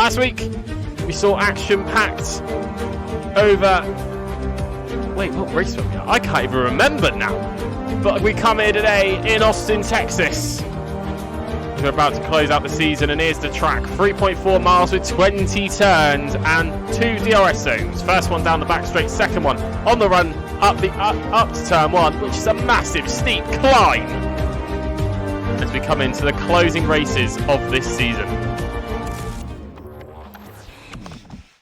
Last week, we saw action-packed over... Wait, what race were we at? I can't even remember now. But we come here today in Austin, Texas. We're about to close out the season, and here's the track. 3.4 miles with 20 turns and 2 DRS zones. First one down the back straight, second one on the run up to turn 1, which is a massive steep climb as we come into the closing races of this season.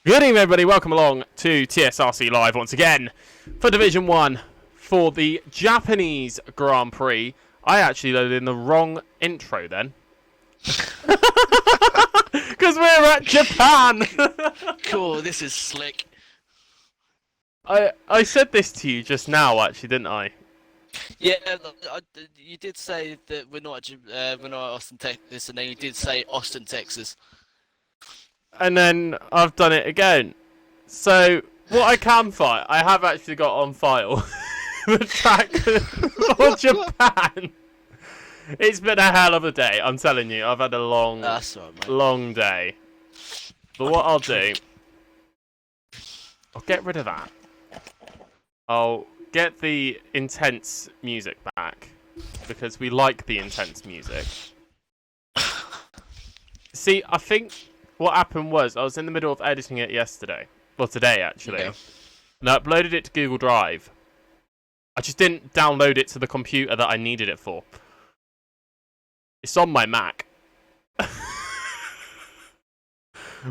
Good evening, everybody. Welcome along to TSRC Live once again for Division 1 for the Japanese Grand Prix. I actually loaded in the wrong intro then. Because we're at Japan. Cool, this is slick. I said this to you just now, actually, didn't I? Yeah, you did say that we're not at Austin, Texas, and then you did say Austin, Texas. And then I've done it again. So what I can find, I have actually got on file the track for Japan. It's been a hell of a day, I'm telling you. I've had a long day. But what I'll do, I'll get rid of that. I'll get the intense music back, because we like the intense music. See, I think what happened was, I was in the middle of editing it yesterday. Well, today, actually. Yeah. And I uploaded it to Google Drive. I just didn't download it to the computer that I needed it for. It's on my Mac.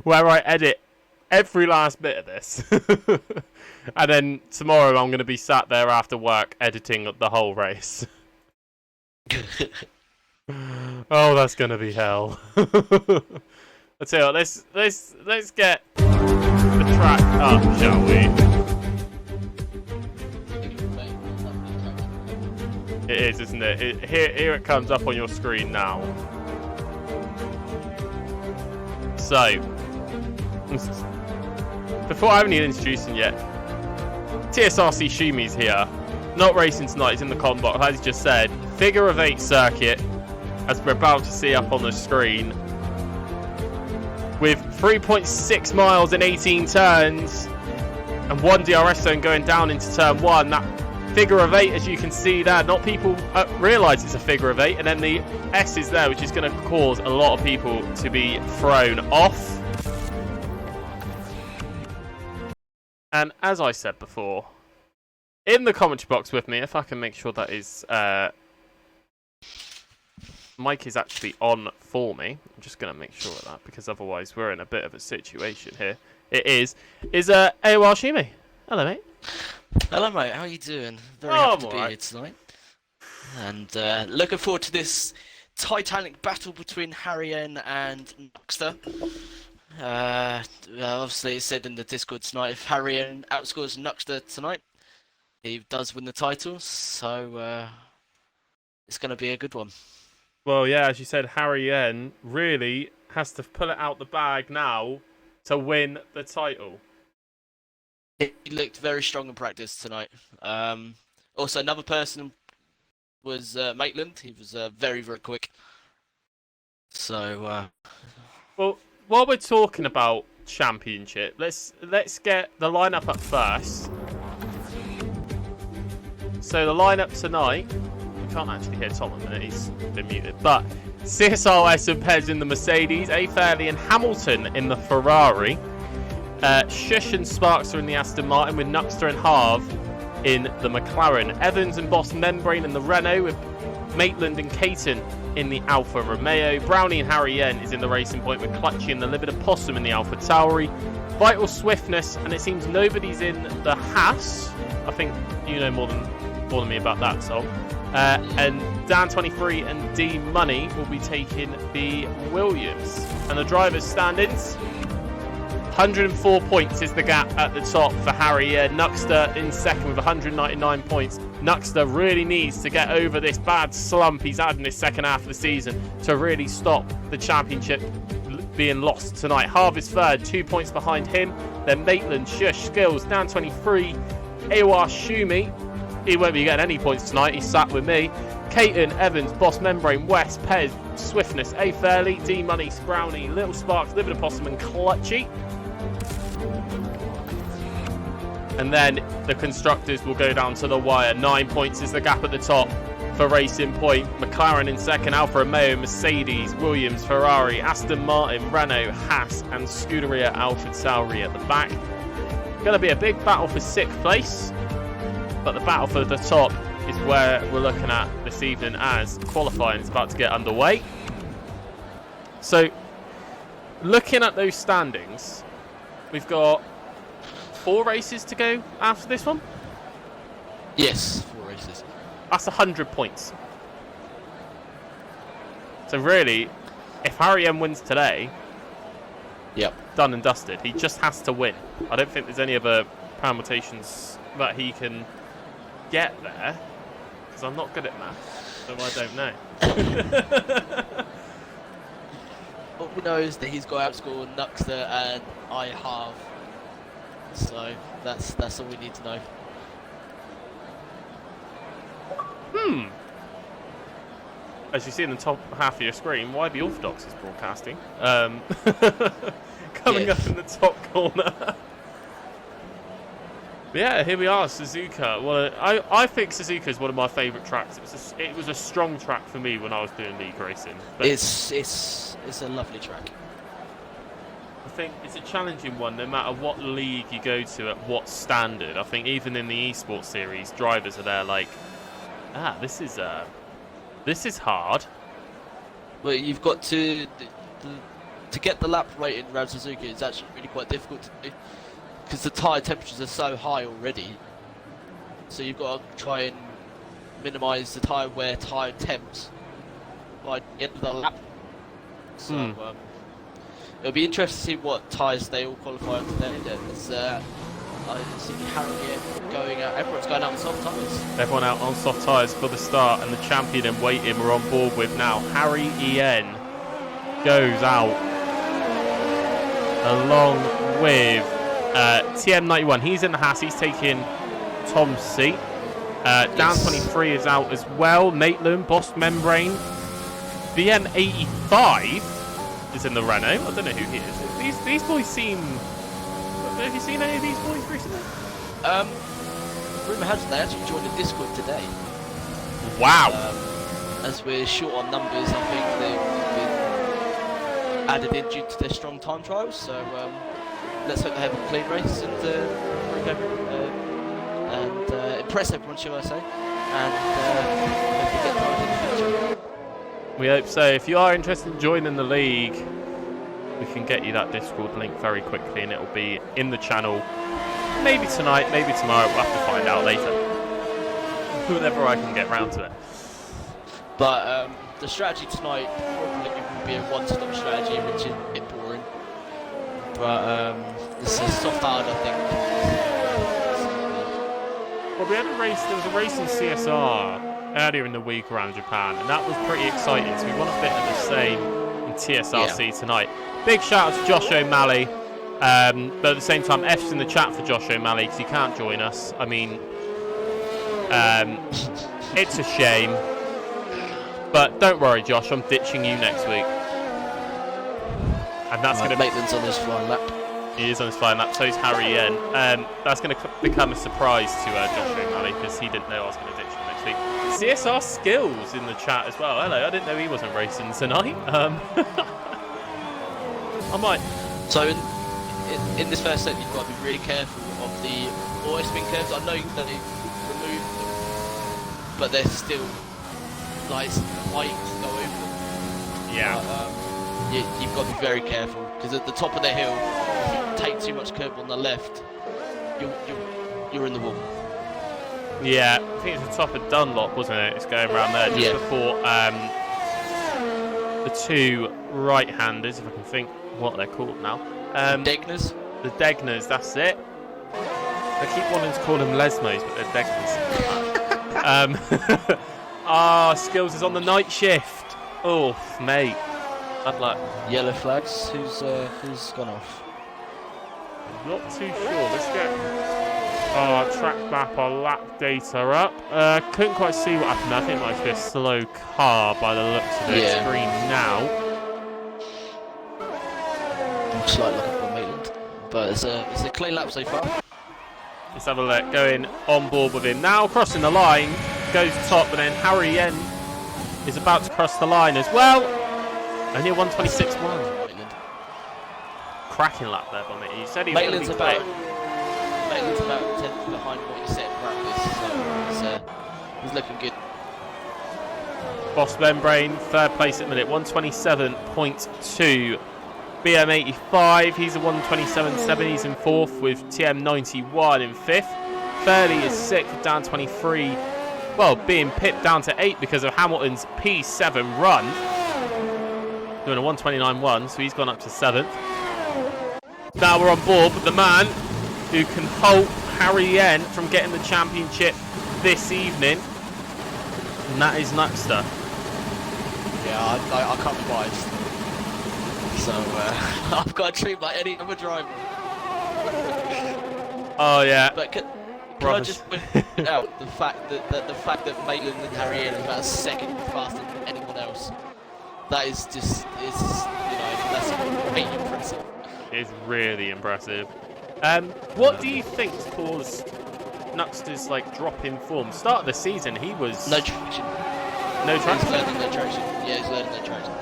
Where I edit every last bit of this. And then tomorrow I'm going to be sat there after work editing the whole race. Oh, that's going to be hell. I'll tell you what, let's get the track up, shall we? It is, isn't it? Here it comes up on your screen now. So, before I haven't even introduced him yet, TSRC Shumi's here. Not racing tonight, he's in the con box, as he just said. Figure of 8 circuit, as we're about to see up on the screen. With 3.6 miles and 18 turns, and 1 DRS zone going down into turn 1. That figure of 8, as you can see there, not people realise it's a figure of 8, and then the S is there, which is going to cause a lot of people to be thrown off. And as I said before, in the commentary box with me, if I can make sure that is mic is actually on for me. I'm just going to make sure of that, because otherwise we're in a bit of a situation here. It is AOR Shumi. Hello, mate. Hello, mate. How are you doing? Very happy to be here tonight. And looking forward to this titanic battle between Harrian and Nuxter. Obviously, it said in the Discord tonight, if Harrian outscores Nuxter tonight, he does win the title. So it's going to be a good one. Well, yeah, as you said, Harrian really has to pull it out the bag now to win the title. He looked very strong in practice tonight. Also, another person was Maitland. He was very, very quick. So, well, while we're talking about championship, let's get the lineup up first. So the lineup tonight, we can't actually hear Tom at the minute, he's been muted. But CSRS and Pez in the Mercedes, A. Fairley and Hamilton in the Ferrari. Shush and Sparks are in the Aston Martin, with Nuxter and Harv in the McLaren. Evans and Boss Membrane in the Renault, with Maitland and Caton in the Alfa Romeo. Brownie and Harry Yen is in the Racing Point, with Clutchy and the Liberty Possum in the Alfa Tauri. Vital Swiftness, and it seems nobody's in the Haas. I think you know more than me about that, so. And Dan23 and D Money will be taking the Williams. And the drivers' standings, 104 points is the gap at the top for Harry. Nuxter in second with 199 points. Nuxter really needs to get over this bad slump he's had in this second half of the season to really stop the championship being lost tonight. Harv is third, 2 points behind him. Then Maitland, Shush, Skills, Dan23, AOR Shumi, he won't be getting any points tonight. He's sat with me. Caton, Evans, Boss Membrane, West, Pez, Swiftness, A Fairley, D Money, Sprowny, Little Sparks, Livid Opossum, and Clutchy. And then the constructors will go down to the wire. 9 points is the gap at the top for Racing Point. McLaren in second, Alfa Romeo, Mercedes, Williams, Ferrari, Aston Martin, Renault, Haas, and Scuderia AlphaTauri at the back. Going to be a big battle for 6th place, but the battle for the top is where we're looking at this evening as qualifying is about to get underway. So, looking at those standings, we've got 4 races to go after this one. Yes, 4 races. That's 100 points. So really, if Harry M wins today, yep, done and dusted. He just has to win. I don't think there's any other permutations that he can get there, because I'm not good at maths, so I don't know. What we know is that he's got outscored Nuxter and I have. So that's all we need to know. As you see in the top half of your screen, YB Orthodox is broadcasting. Coming up in the top corner. Yeah, here we are, Suzuka. Well, I think Suzuka is one of my favourite tracks. It was a strong track for me when I was doing league racing. But It's a lovely track. I think it's a challenging one, no matter what league you go to, at what standard. I think even in the esports series, drivers are there like, this is hard. Well, you've got to get the lap rating around Suzuka is actually really quite difficult to do, because the tyre temperatures are so high already. So you've got to try and minimise the tyre wear, tyre temps by the end of the lap. So it'll be interesting to see what tyres they all qualify on today. I see Harry going out. Everyone's going out on soft tyres. Everyone out on soft tyres for the start, and the champion in waiting we're on board with now. Harry En goes out along with TM91. He's in the Haas. He's taking Tom's seat. Down23 is out as well. Maitland, Boss Membrane. VM85 is in the Renault. I don't know who he is. These boys seem... Have you seen any of these boys recently? Rumour has it they actually joined the Discord today. Wow. As we're short on numbers, I think they've been added in due to their strong time trials. So let's hope they have a clean race and impress everyone, shall I say? And hopefully get tired in the future. We hope so. If you are interested in joining the league, we can get you that Discord link very quickly, and it'll be in the channel. Maybe tonight, maybe tomorrow. We'll have to find out later. Whenever I can get round to it. But the strategy tonight probably will be a one-stop strategy, which is a bit boring. But this is soft hard, I think. Well, we had a race. There was a race in CSR earlier in the week around Japan, and that was pretty exciting. So we want a bit of the same in TSRC tonight. Big shout out to Josh O'Malley. But at the same time, F's in the chat for Josh O'Malley because he can't join us. I mean, it's a shame. But don't worry, Josh, I'm ditching you next week. And that's going to... Maitland's on his flying lap. He is on his flying lap, so is Harry Yen. That's going to become a surprise to Josh O'Malley because he didn't know I was going to ditch him next week. CSR Skills in the chat as well. Hello, I didn't know he wasn't racing tonight. I might... So in this first set, you've got to be really careful of the oil spin curves. I know that they removed them, but they're still nice height to go over them. Yeah. But, you've got to be very careful because at the top of the hill, if you take too much curve on the left, you're in the wall. Yeah, I think it's the top of Dunlop, wasn't it? It's going around there just before the two right-handers, if I can think what they're called now. Degners? The Degners, that's it. I keep wanting to call them Lesmos, but they're Degners. Skills is on the night shift. Oh, mate. Bad luck. Yellow flags. Who's gone off? Not too sure. Let's go. Our track map, our lap data up. Couldn't quite see what happened. I think it might be a slow car by the looks of it. Yeah. Green now. Slight look up on Maitland, but it's a clean lap so far. Let's have a look. Going on board with him now, crossing the line, goes top, and then Harry Yen is about to cross the line as well. Only a 1:26.1. Cracking lap there, Bonnet. You said he was going to be quick. Maitland's about 10th behind what you said practice, so he's looking good. Boss Membrane, third place at the minute, 1:27.2. BM85, he's a 1:27.7. He's in fourth with TM91 in fifth. Fairley is sixth, down 23. Well, being pipped down to 8 because of Hamilton's P7 run. Doing a 1:29.1, so he's gone up to 7th. Now we're on board with the man who can halt Harry Yen from getting the championship this evening. And that is Nuxter. Yeah, I can't be biased. So, I've got to treat him like any other driver. Oh, yeah. But can I just point out the fact that Maitland and Harry Yen is about a second faster than anyone else. That is just, that's very impressive. It's really impressive. What do you think's caused Nuxter's drop in form? Start of the season, he was no traction. No traction. He's learning no traction. Yeah, he's learning no traction.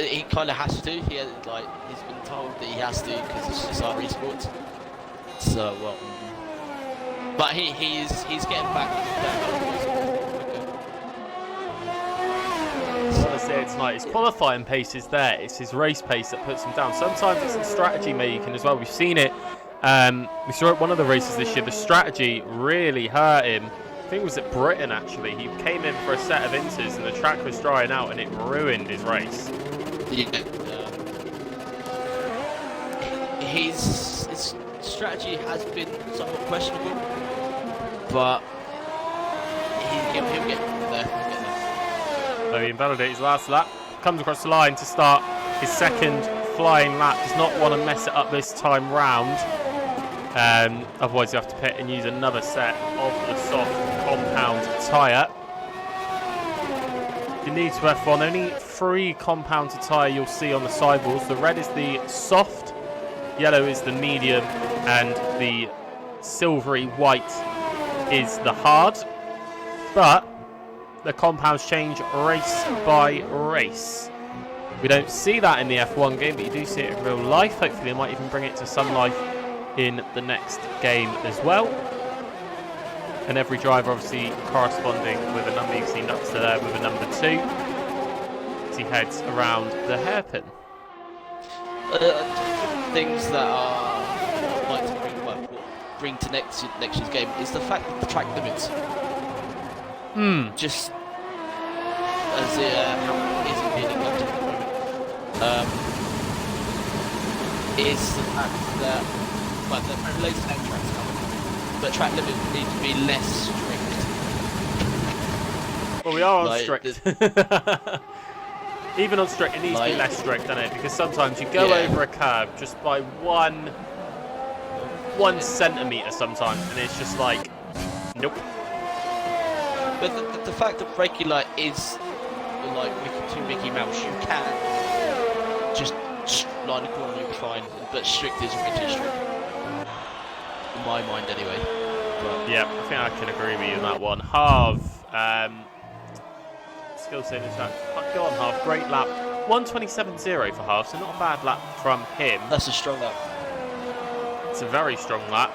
He kind of has to. He's been told that he has to because it's just our esports. So, but he's getting back. I say tonight, his qualifying pace is there. It's his race pace that puts him down. Sometimes it's the strategy making as well. We've seen it. We saw it one of the races this year. The strategy really hurt him. I think it was at Britain actually. He came in for a set of inters and the track was drying out and it ruined his race. Yeah. His strategy has been somewhat questionable, but he'll get there. So he invalidates his last lap, comes across the line to start his second flying lap. Does not want to mess it up this time round. Otherwise you have to pit and use another set of the soft compound tyre. If you're new to F1, only 3 compounds of tyre you'll see on the sidewalls. The red is the soft, yellow is the medium, and the silvery white is the hard. But the compounds change race by race. We don't see that in the F1 game, but you do see it in real life. Hopefully they might even bring it to some life in the next game as well. And every driver obviously corresponding with a number. You can see Nuxter there with a number 2 as he heads around the hairpin. Things that I'd like to bring to next year's game is the fact that the track limits. Just as how it is being conducted at the moment, is the fact that the latest track's coming, but track limits need to be less strict. Well, we are on strict. Even on strict, it needs to be less strict, doesn't it? Because sometimes you go over a curb just by 1 centimetre sometimes, and it's just like, nope. But the fact that regular is like Mickey Mouse, you can just line the corner, you'll be fine. But strict is way too strict, in my mind anyway. But yeah, I think I can agree with you on that one. Harv, skill set attack. Go on, Harv. Great lap. 1:27.0 for Harv, so not a bad lap from him. that's a strong lap. It's a very strong lap.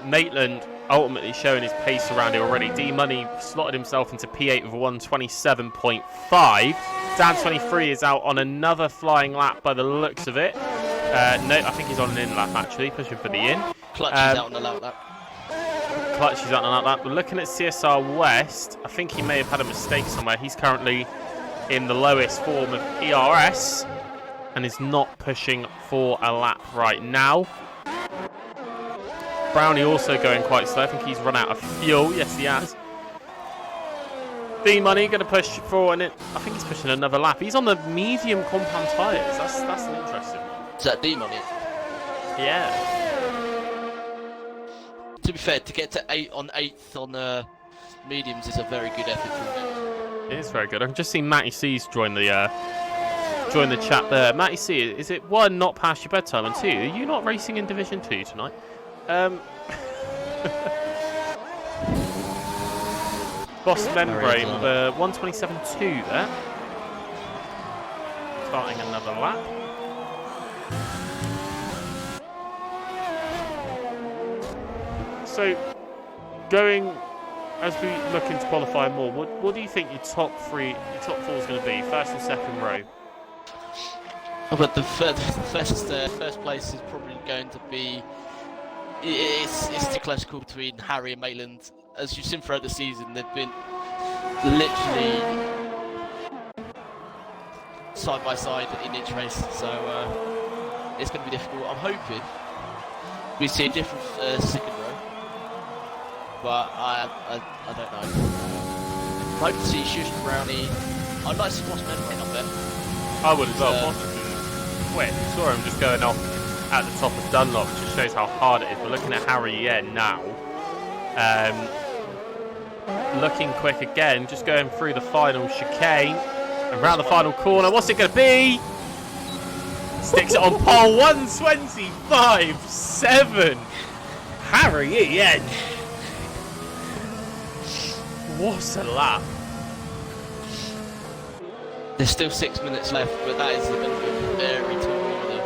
Maitland ultimately showing his pace around it already. D-Money slotted himself into P8 with a 1:27.5. Dan 23 is out on another flying lap by the looks of it. No, I think he's on an in lap actually, pushing for the in. Clutch is out on the lap. Clutch is out on that lap. But looking at CSR West, I think he may have had a mistake somewhere. He's currently in the lowest form of ERS and is not pushing for a lap right now. Brownie also going quite slow. I think he's run out of fuel. Yes, he has. D-Money going to push for, and I think he's pushing another lap. He's on the medium compound tyres. That's an interesting one. Is that D-Money? Yeah. To be fair, to get to 8th on mediums is a very good effort from him. It is very good. I can just see Matty C's join the chat there. Matty C, is it 1, not past your bedtime, and 2, are you not racing in Division 2 tonight? Boss Membrane with a 1:27.2 there. Starting another lap. So, going as we look into qualifying more, what do you think your top 4 is going to be? First and second row. But the first place is probably going to be. It's too classical between Harry and Maitland. As you've seen throughout the season, they've been literally side by side in each race, so it's going to be difficult. I'm hoping we see a different second row, but I don't know. I hope to see Shush and Brownie. I'd like to see Ross Membrane up there. I would as well. Quick, saw him just going off at the top of Dunlop, which just shows how hard it is. We're looking at Harry now. Looking quick again, just going through the final chicane. Around the final corner, what's it going to be? Sticks it on pole, 1:25.7. Harry Yen. What a lap. There's still 6 minutes left, but that is going to be very tall order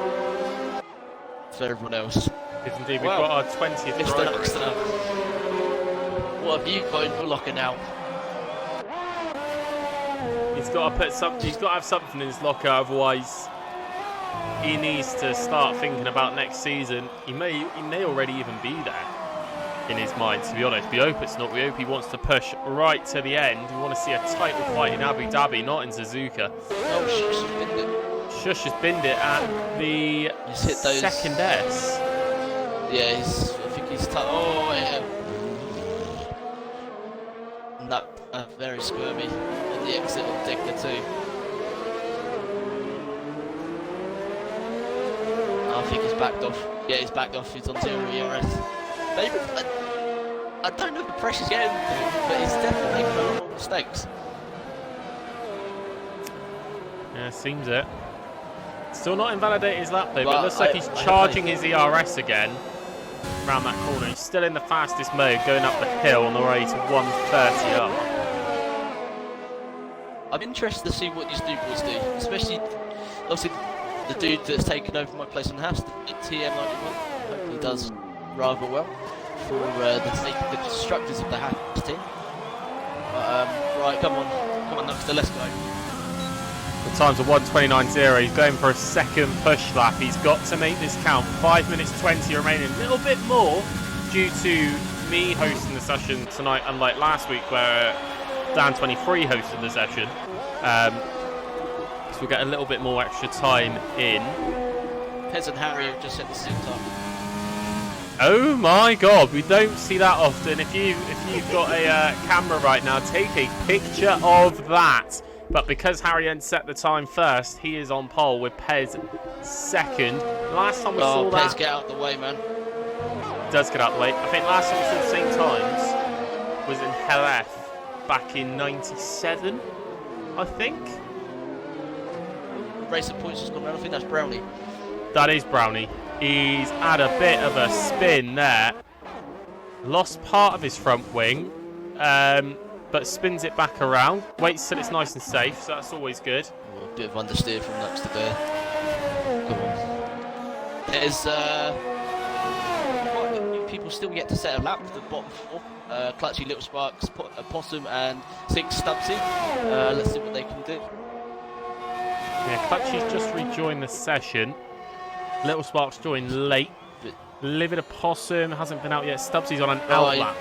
for everyone else. Yes, indeed, we've got our 20th Mr. driver. Knoxton. What have you got in your locker now? He's got to have something in his locker, otherwise he needs to start thinking about next season. He may already even be there in his mind, to be honest. We hope it's not. We hope he wants to push right to the end. We want to see a title fight in Abu Dhabi, not in Suzuka. Oh, Shush has binned it. Shush has binned it at the second S. Yeah, I think he's oh, yeah. No, very squirmy on the exit on Degner too. I think he's backed off. Yeah, he's backed off. He's on 0 ERS. Maybe, I don't know if the pressure's getting to him, but he's definitely making a lot of mistakes. Yeah, seems it. Still not invalidated his lap though, but it looks like he's charging his ERS again around that corner. He's still in the fastest mode, going up the hill on the way to 130 up. I'm interested to see what these new boys do, especially obviously the dude that's taken over my place on the house, the TM91. Hopefully does rather well for the constructors of the house team. Right, come on, Knoxter, let's go. The time's a 1:29.0. He's going for a second push lap. He's got to make this count. 5 minutes 20 remaining. A little bit more due to me hosting the session tonight, unlike last week where Dan23 hosted the session. So we'll get a little bit more extra time in. Pez and Harry have just set the same time. Oh my God, we don't see that often. If you've got a camera right now, take a picture of that. But because Harry N set the time first, he is on pole with Pez second. Last time we saw Pez, that... get out of the way, man. Does get out of the way. I think last time we saw the same times was in Hell back in 97, I think. Race of points has gone round. I think that's Brownie. That is Brownie. He's had a bit of a spin there. Lost part of his front wing. But spins it back around. Waits till it's nice and safe, so that's always good. Oh, a bit of understeer from Knoxter there. Come on. There's quite a few people still yet to set a lap for the bottom four. Clutchy, Little Sparks, Possum and Sink Stubbsy. Let's see what they can do. Yeah, Clutchy's just rejoined the session. Little Sparks joined late. Livid Possum hasn't been out yet. Stubbsy's on an out lap.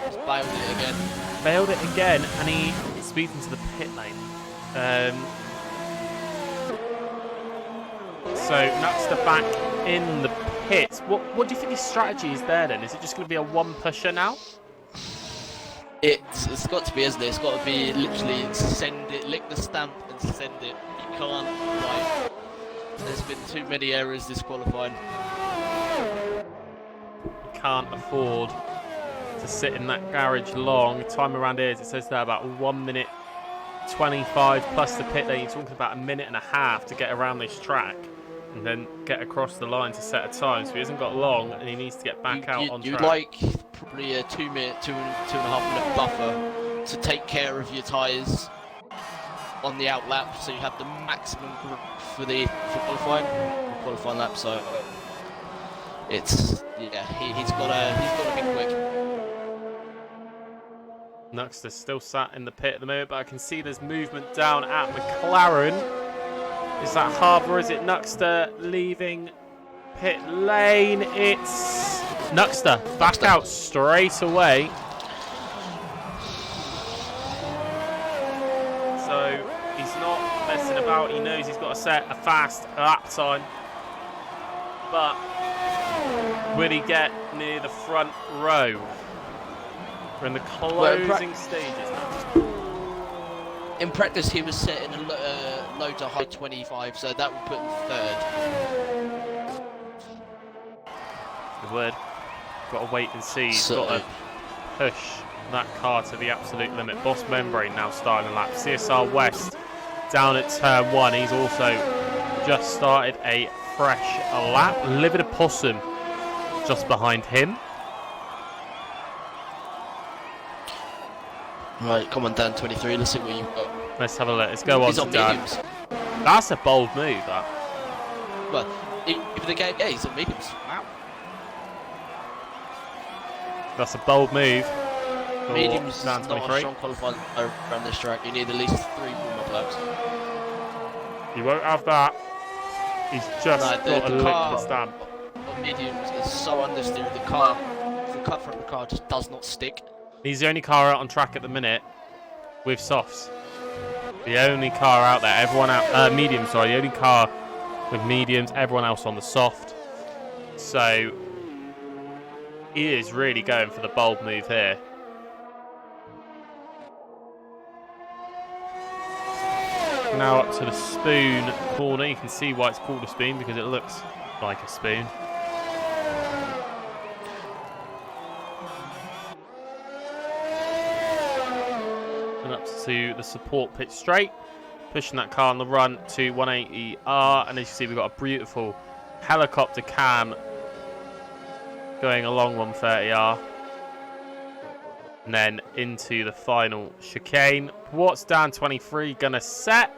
He's bailed it again. Bailed it again, and he speeds into the pit lane. So Knoxter back in the pits. What do you think his strategy is there then? Is it just going to be a one pusher now? It's got to be, isn't it? It's got to be literally send it, lick the stamp and send it. You can't, like, there's been too many errors this qualifying. You can't afford to sit in that garage long. Time around here, as it says there, about 1 minute 25 plus the pit lane. You're talking about a minute and a half to get around this track and then get across the line to set a time. So he hasn't got long, and he needs to get back out on track. You'd like probably a 2 minute, two and a half minute buffer to take care of your tyres on the out lap, so you have the maximum grip for qualifying lap. So it's he's got to be quick. Nuxter's still sat in the pit at the moment, but I can see there's movement down at McLaren. Is that Harbour? Is it Nuxter leaving pit lane? It's Nuxter back out straight away. So he's not messing about. He knows he's got to set a fast lap time. But will he get near the front row? We're in the closing stages now. In practice, he was setting a low to high 25, so that would put him third. Good word. Got to wait and see. He's got to push that car to the absolute limit. Boss Membrane now starting a lap. CSR West down at turn 1. He's also just started a fresh lap. Livid Opossum just behind him. Right, come on, Dan 23. Let's see what you've got. Let's have a look. Let's go He's on on to Dan. mediums. That's a bold move, that. Well, if the game, he's on mediums. Wow. That's a bold move. Mediums is Dan not 23. a strong qualifying around this track. You need at least 3 warm-up laps. You won't have that. He's just got a lick to stand. On mediums is so understeered. The cut from the car just does not stick. He's the only car out on track at the minute with softs. The only car out there. Everyone out, mediums, sorry. The only car with mediums. Everyone else on the soft. So he is really going for the bold move here. Now up to the spoon corner. You can see why it's called a spoon, because it looks like a spoon. And up to the support pit straight. Pushing that car on the run to 180R. And as you see, we've got a beautiful helicopter cam going along 130R. And then into the final chicane. What's Dan 23 going to set?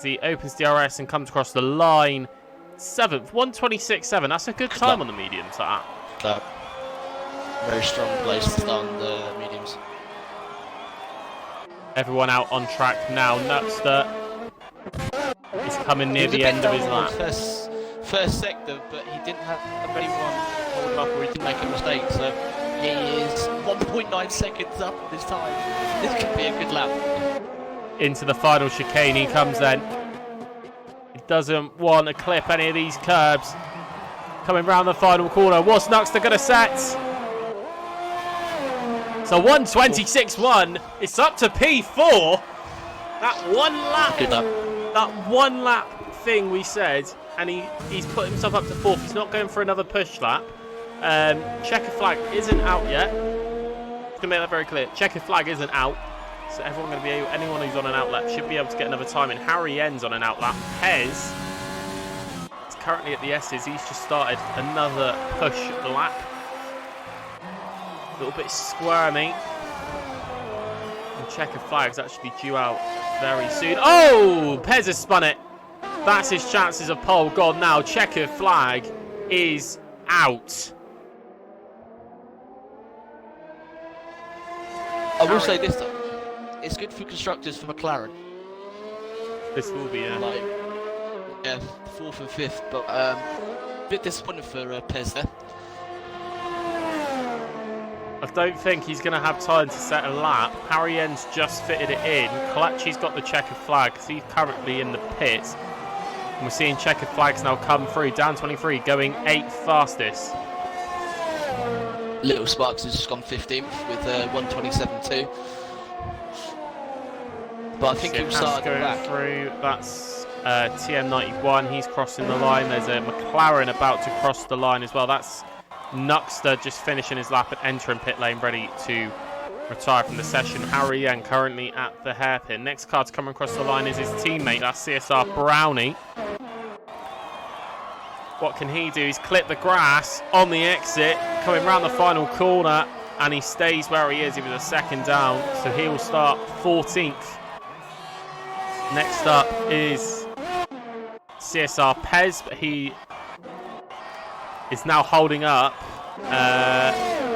He opens DRS and comes across the line. 7th, 126.7. That's a good time on the mediums. That. Very strong place to start on the mediums. Everyone out on track now. Nuxter is coming near the end of his lap. First sector, but he didn't have anyone hold him up, or he didn't make a mistake. So he is 1.9 seconds up on this time. This could be a good lap. Into the final chicane he comes then. He doesn't want to clip any of these curbs. Coming round the final corner. What's Nuxter going to set? So 126.1. It's up to P4. That one lap. Good lap. That one lap thing we said, and he's put himself up to 4th. He's not going for another push lap. Checker flag isn't out yet. Just gonna make that very clear. Checker flag isn't out, so everyone gonna be able, anyone who's on an outlap should be able to get another time in. Harry ends on an outlap. Pez is currently at the S's. He's just started another push lap. A little bit squirmy. And checker flag's actually due out very soon. Oh, Pez has spun it. That's his chances of pole gone now. Checker flag is out. I will say this though, it's good for constructors for McLaren. This will be yeah, 4th and 5th, but a bit disappointing for Pez there. I don't think he's going to have time to set a lap. Harry N's just fitted it in. Kalachi's got the checkered flag because he's currently in the pit. And we're seeing checkered flags now come through. Dan 23 going 8th fastest. Little Sparks has just gone 15th with 127.2. But I think he'll start going back through. That's TM91. He's crossing the line. There's a McLaren about to cross the line as well. That's Nuxter just finishing his lap and entering pit lane, ready to retire from the session. Harry Yen currently at the hairpin. Next car to come across the line is his teammate, that's CSR Brownie. What can he do? He's clipped the grass on the exit, coming round the final corner, and he stays where he is. He was a second down, so he will start 14th. Next up is CSR Pez, but he is now holding up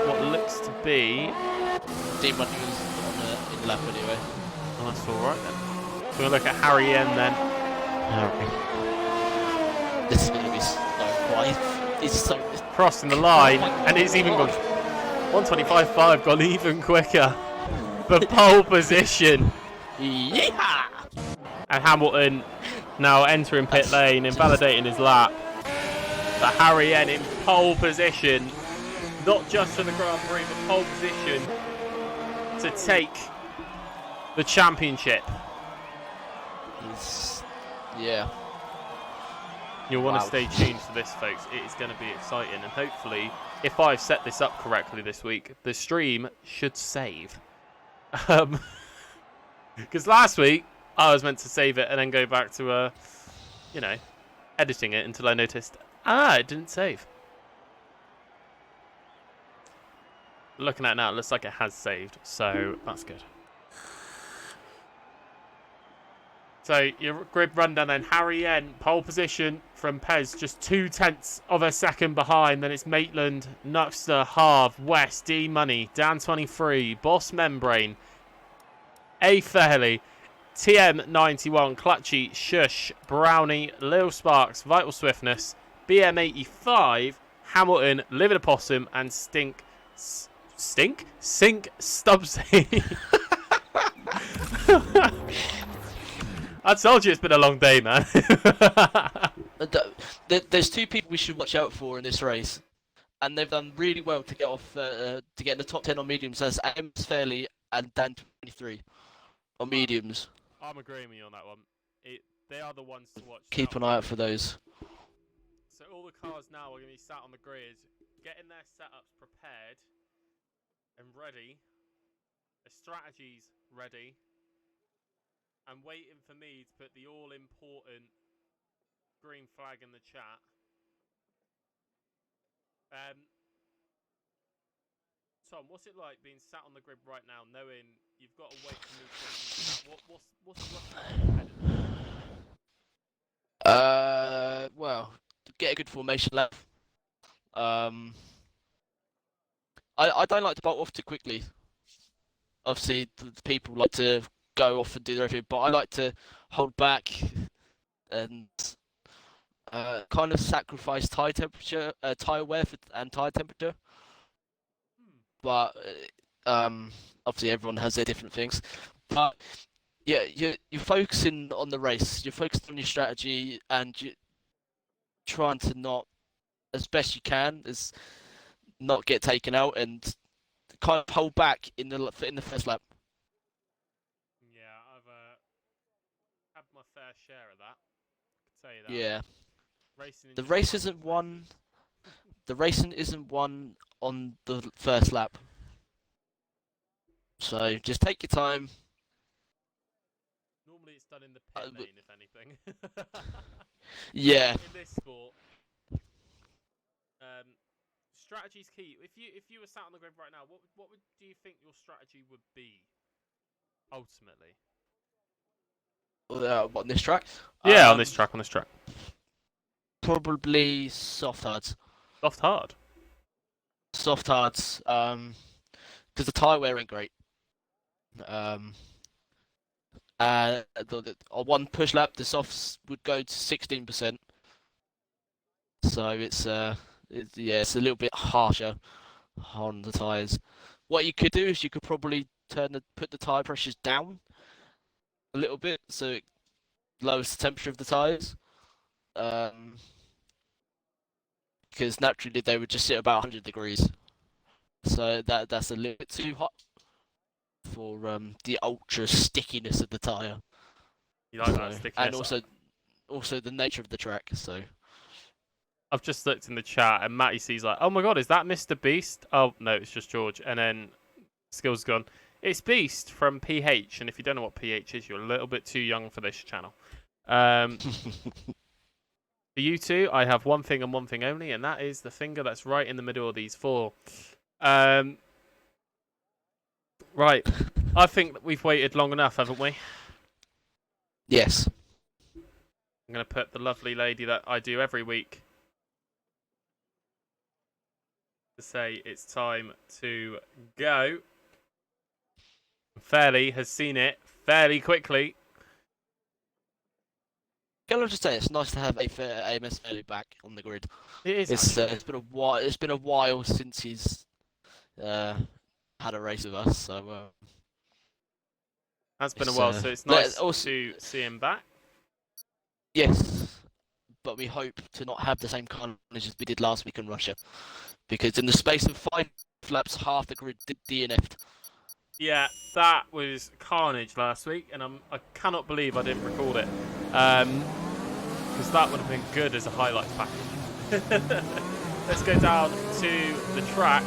what looks to be... Team Money was in the lap anyway. Oh, that's alright then. So we'll look at Harry Yen then. Harry. This is going to be so quiet. It's so... Crossing the line, and it's even gone... 125.5 gone even quicker. For pole position. Yeah! And Hamilton now entering pit lane, invalidating his lap. But Harry Yen in pole position, not just for the Grand Prix, but pole position to take the championship. Yeah. You'll want to stay tuned for this, folks. It is going to be exciting, and hopefully, if I've set this up correctly this week, the stream should save. Because last week, I was meant to save it and then go back to, editing it until I noticed, it didn't save. Looking at it now, it looks like it has saved, so that's good. So your grid rundown then, Harry Yen, pole position from Pez, just 0.2 of a second behind. Then it's Maitland, Nuxter, Harv, West, D Money, Dan 23, Boss Membrane, A Fairley, TM91, Clutchy, Shush, Brownie, Lil Sparks, Vital Swiftness, BM85, Hamilton, Living Opossum, and Sink Stubbsy. I told you it's been a long day, man. There's two people we should watch out for in this race, and they've done really well to get off to get in the top 10 on mediums. That's Ames Fairley and Dan 23 on mediums. I'm agreeing with you on that one. They are the ones to watch. Keep an eye out for those. So all the cars now are going to be sat on the grid, getting their setups prepared and ready, their strategies ready, and waiting for me to put the all-important green flag in the chat. Tom, what's it like being sat on the grid right now, knowing you've got to wait to move on? What's Well, get a good formation left. I don't like to bolt off too quickly. Obviously, the people like to go off and do their everything, but I like to hold back and kind of sacrifice tire temperature, tire wear and tire temperature. But obviously, everyone has their different things. But yeah, you're focusing on the race. You're focused on your strategy, and you're trying to not, as best you can, is not get taken out and kind of hold back in the first lap. Yeah, I've had my fair share of that. I can tell you that. Yeah. The racing isn't won on the first lap. So just take your time. Normally it's done in the pit lane, if anything. Yeah. In this sport, strategy's key. If you were sat on the grid right now, what do you think your strategy would be ultimately? What, on this track? Yeah, on this track. Probably soft hards. Soft hard. Soft hards. Because the tyre wear ain't great. On one push lap, the softs would go to 16%. So it's a little bit harsher on the tyres. What you could do is you could probably put the tyre pressures down a little bit, so it lowers the temperature of the tyres. Because naturally they would just sit about 100 degrees. So that's a little bit too hot for the ultra stickiness of the tyre. You like that stickiness? And also the nature of the track. So I've just looked in the chat and Matty C's like, oh my god, is that Mr. Beast? Oh no, it's just George. And then Skills gone, it's Beast from PH. And if you don't know what PH is, you're a little bit too young for this channel. For you two, I have one thing and one thing only, and that is the finger that's right in the middle of these four. Right, I think that we've waited long enough, haven't we? Yes. I'm going to put the lovely lady that I do every week to say it's time to go. Fairly has seen it fairly quickly. Can I just say it's nice to have AMS Fairly back on the grid. It is. It's been a while. It's been a while since he's had a race with us. So has been a while, so it's nice to see him back. Yes, but we hope to not have the same carnage as we did last week in Russia, because in the space of 5 laps, half the grid DNF'd. Yeah, that was carnage last week, and I cannot believe I didn't record it. Because that would have been good as a highlights package. Let's go down to the track.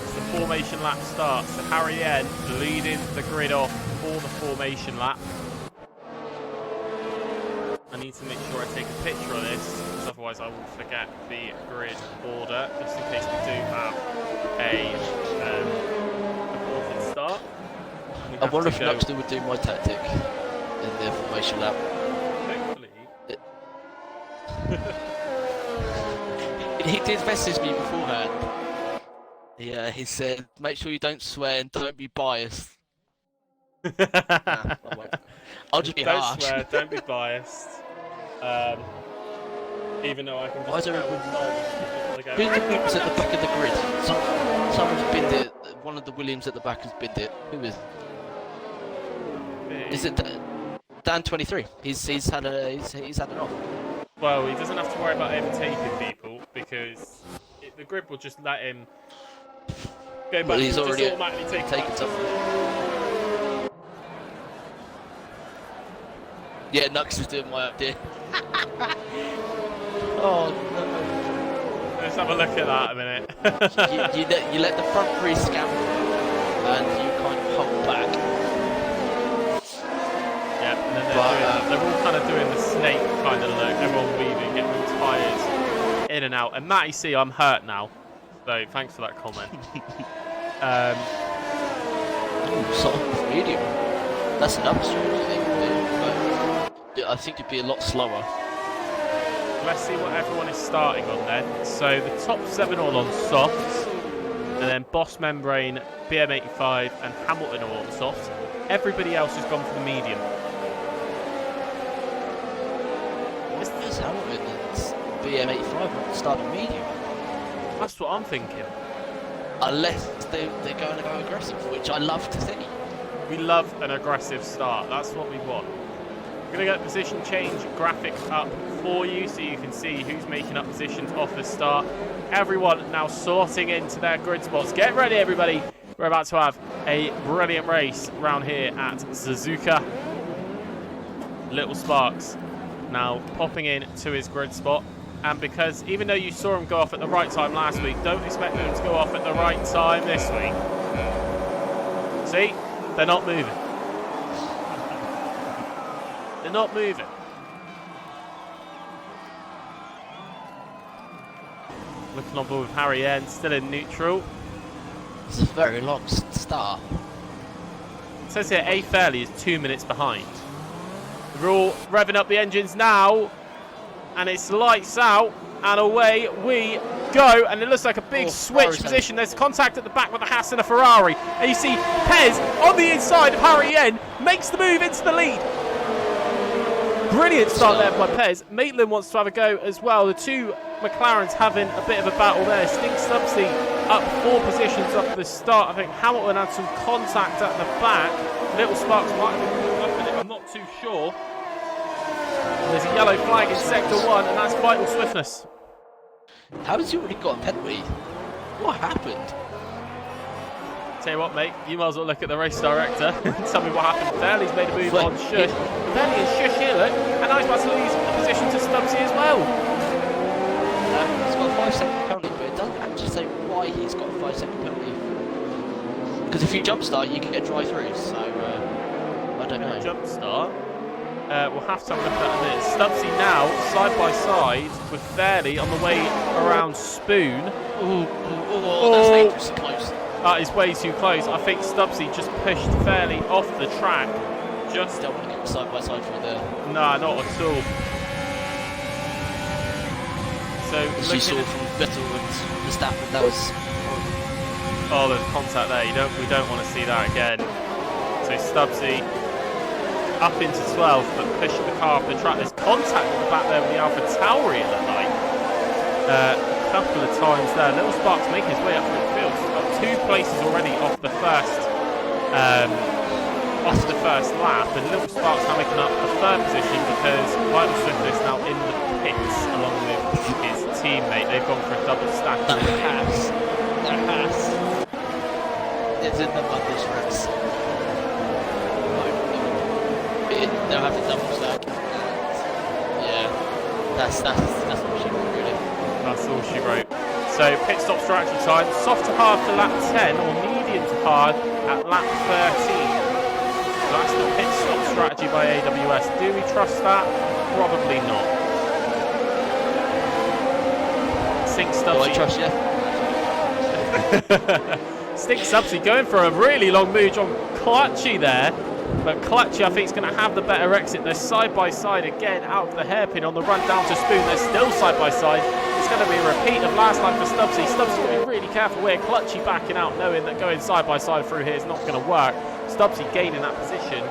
It's the formation lap starts. So Harry N leading the grid off for the formation lap. I need to make sure I take a picture of this, because otherwise I will forget the grid order, just in case we do have a aborted start. I wonder if Nuxton would do my tactic in the formation lap. Hopefully. He did message me beforehand. Yeah, he said, make sure you don't swear and don't be biased. I won't. I'll just be harsh. Don't swear, don't be biased. Even though I can just Who's the Williams at the back of the grid? Someone's binned it. One of the Williams at the back has binned it. Who is? Is it Dan 23? He's had an off. Well, he doesn't have to worry about overtaking people because the grid will just let him go back. Well, he's already automatically taken something. Yeah, Nux was doing my idea. Oh no. Let's have a look at that a minute. you let the front three scamper and you kind of hold back. Yeah, and then they're all kind of doing the snake kind of look. Everyone weaving, getting all tyres in and out. And Matty C, I'm hurt now. So thanks for that comment. Soft medium. That's another strategy they can do. But I think it'd be a lot slower. Let's see what everyone is starting on then. So the top 7 all on softs, and then Boss Membrane, BM85 and Hamilton all on softs. Everybody else has gone for the medium. Is Hamilton and BM85 starting medium? That's what I'm thinking. Unless they're going to go aggressive, which I love to see. We love an aggressive start. That's what we want. We're going to get position change graphic up for you so you can see who's making up positions off the start. Everyone now sorting into their grid spots. Get ready, everybody. We're about to have a brilliant race around here at Suzuka. Little Sparks now popping in to his grid spot. And because even though you saw him go off at the right time last week, don't expect them to go off at the right time this week. See? They're not moving. They're not moving. Looking on board with Harry N, still in neutral. It's a very long start. It says here A Fairley is 2 minutes behind. We're all revving up the engines now. And it's lights out. And away we go. And it looks like a big switch position. There's contact at the back with a Haas and a Ferrari. And you see Pez on the inside of Harry N makes the move into the lead. Brilliant start there by Pez. Maitland wants to have a go as well. The two McLarens having a bit of a battle there. Stink Subsea up 4 positions up the start. I think Hamilton had some contact at the back. Little Sparks might have been up in it. I'm not too sure. And there's a yellow flag in sector 1, and that's vital swiftness. How has he already got a penalty? What happened? Tell you what, mate, you might as well look at the race director and tell me what happened. Fairley's made a move on Shush. Fairley and Shush here, look. And now he's about to lose position to Stubbsy as well. He's got a 5-second penalty, but it doesn't actually say why he's got a 5-second penalty. Because if you jump start, you can get drive through, so I don't know. Jump start. We'll have to have a look at that in a minute. Stubbsy now, side by side with Fairley on the way around Spoon. That's dangerously close. That is way too close. I think Stubbsy just pushed Fairley off the track. Just don't want to get side by side through there. Nah, not at all. So as you saw from Vettel and Verstappen, that was. Oh, there's contact there. We don't want to see that again. So Stubbsy up into 12th, but pushing the car off the track. There's contact at the back there with the Alpha Tauri at the night. A couple of times there. Little Sparks making his way up through the field. 2 places already off the first lap, and Little Sparks now making up the 3rd position because Michael Swift is now in the pits along with his teammate. They've gone for a double stack. The Haas. It's in the mud this race. They'll have to double stack. Yeah, that's what she wrote, really. That's all she wrote. So pit stop strategy time, soft to hard for lap 10 or medium to hard at lap 13. So that's the pit stop strategy by AWS. Do we trust that? Probably not. Sink Stubbsy. Do I trust you? Stink Stubbsy going for a really long move on Clutchy there. But Clutchy, I think, is going to have the better exit. They're side by side again out of the hairpin on the run down to Spoon. They're still side by side. It's going to be a repeat of last time for Stubbsy. Stubbsy's got to be really careful where Clutchy backing out, knowing that going side by side through here is not going to work. Stubbsy gaining that position.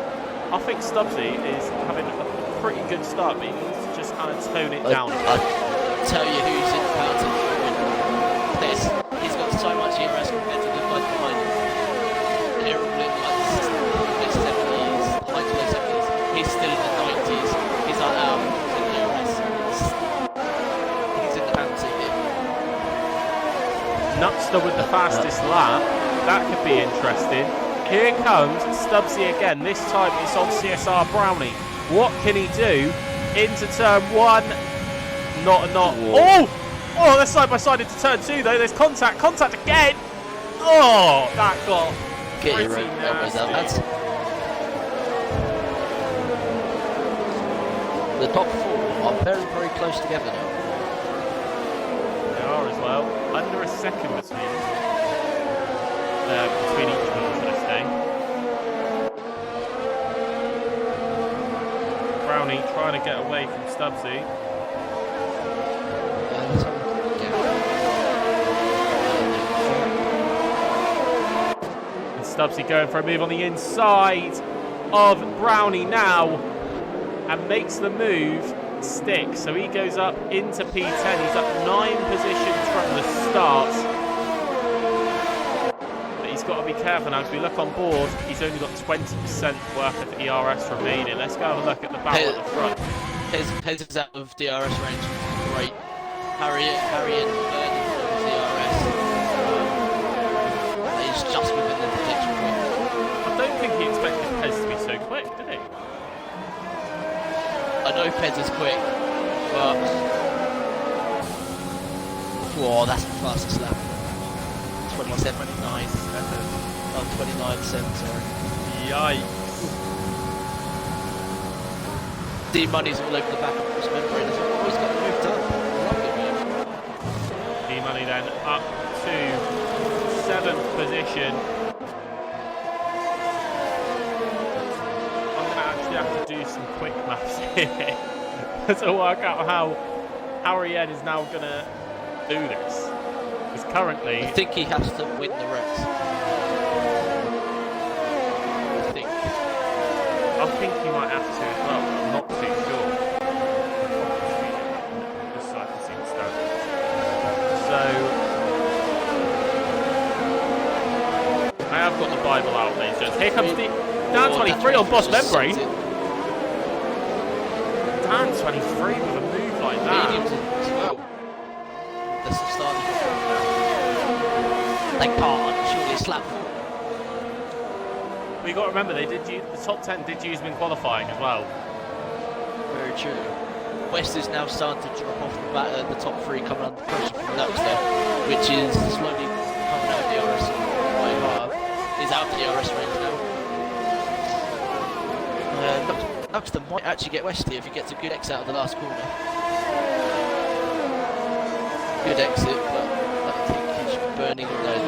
I think Stubbsy is having a pretty good start, but he needs to just kind of tone it down. I'll tell you who's in the penalty. He's got so much ERS compared to the guys behind him. They're all in like the 70s, high to low 70s. He's still in the 90s. He's like, in the ERS. He's in the penalty here. Nuxter with the fastest lap. That could be interesting. Here comes Stubbsy again. This time it's on CSR Brownie. What can he do into turn 1? Not. Oh, they're side by side into turn 2 though. There's contact again. Oh, that got pretty nasty. The top 4 are very, very close together now. They are as well. Under a second between each of them, should I say. Brownie trying to get away from Stubbsy. And Stubbsy going for a move on the inside of Brownie now and makes the move stick. So he goes up into P10. He's up 9 positions from the start. But he's got to be careful now. As we look on board, he's only got 20% worth of ERS remaining. Let's go have a look at the battle at the front. Pez is out of DRS range. Great. Harry and Vernon of DRS. He's just within the protection point. I don't think he expected Pez to be so quick, did he? I know Pez is quick, but that's the fastest lap. 27, 29. Oh, 29.7, sorry. Yikes. D-Money's all over the back of this membrane as well. Oh, he's got the move done. Lovely move. D-Money then up to 7th position. I'm going to actually have to do some quick maths here to work out how Harriet is now going to do this. Because currently... I think he has to win the race. I think he might have to as well, but I'm not too sure. Just so I can see the stats. So, I have got the Bible out, ladies and gentlemen. Here comes the Dan 23 on Boss Membrane. Dan 23 with a move like that. Mediums as well. That's the starting. They can't, surely slap. But you got to remember, the top 10 did use them in qualifying as well. Very true. West is now starting to drop off the top 3 coming under pressure from Luxor, which is slowly coming out of the DRS. Is out of the DRS range now. Luxor might actually get West here if he gets a good exit out of the last corner. Good exit, but I think he's burning all those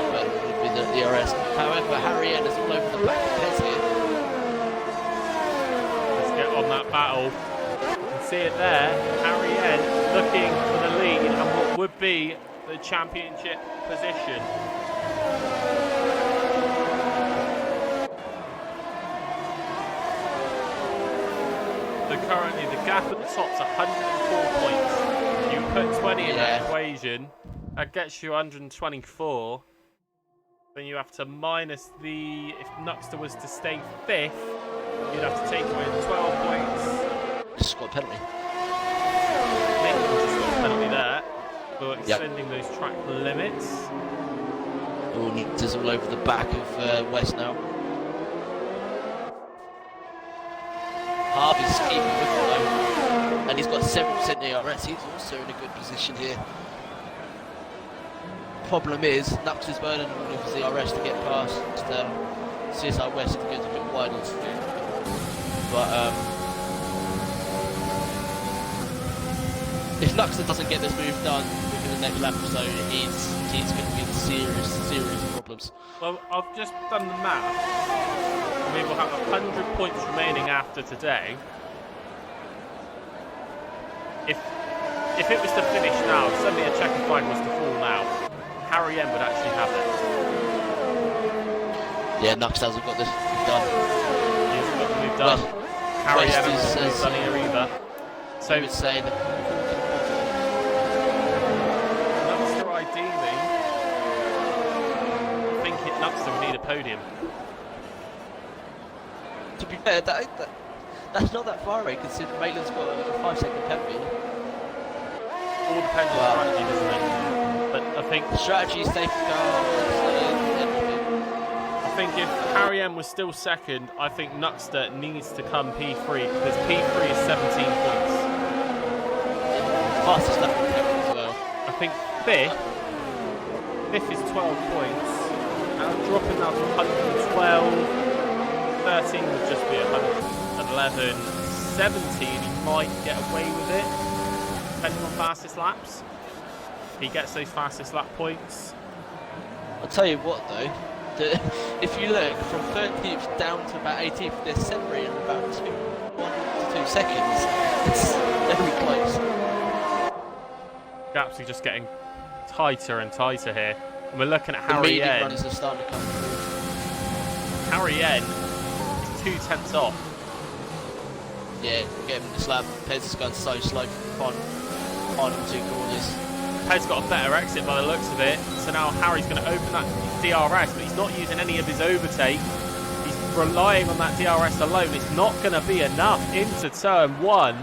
with the DRS. However, Harry N is all over the back of Pez here. Let's get on that battle. See it there, Harry N looking for the lead and what would be the championship position. So currently the gap at the top's 104 points. You put 20 in that equation, that gets you 124. Then you have to minus if Nuxter was to stay 5th, you'd have to take away the 12 points. Just got a penalty. Nick just got a penalty there for extending those track limits. Oh, Nick is all over the back of West now. Harvey's keeping with him though, and he's got 7% ERS. He's also in a good position here. Problem is, Nux is burning all of his ERS to get past CSR West. It goes a bit wide on screen, but if Nuxter doesn't get this move done within the next lap or so, he's going to be in serious problems. Well, I've just done the math. We will have 100 points remaining after today. If it was to finish now, suddenly a checkered flag was to fall now, Harry M would actually have it. Yeah, Nux hasn't got this done. He hasn't got the move done. Harry M hasn't done here either. So I would say that Nuxter ideally, I think Nuxter would need a podium. to be fair, that's not that far away considering Maitland's got a 5-second penalty. All depends on strategy, doesn't it? But I think Strategy, safeguards, everything. I think if Harry M was still second, I think Nuxter needs to come P3 because P3 is 17 points. Fastest lap in Kevin as well. I think fifth is 12 points. And dropping now to 112. 13 would just be 111. 17, he might get away with it, depending on fastest laps. He gets those fastest lap points. I'll tell you what though, if you look from 13th down to about 18th, they're separated in about 1 to 2 seconds. It's very close. Gaps are just getting tighter and tighter here. And we're looking at Harry N. Runners are starting to come through. Harry N is 2 tenths off. Yeah, get him in this lap. Pez has gone so slow on 2 corners. Pez got a better exit by the looks of it. So now Harry's going to open that DRS, but he's not using any of his overtake. He's relying on that DRS alone. It's not going to be enough into turn 1.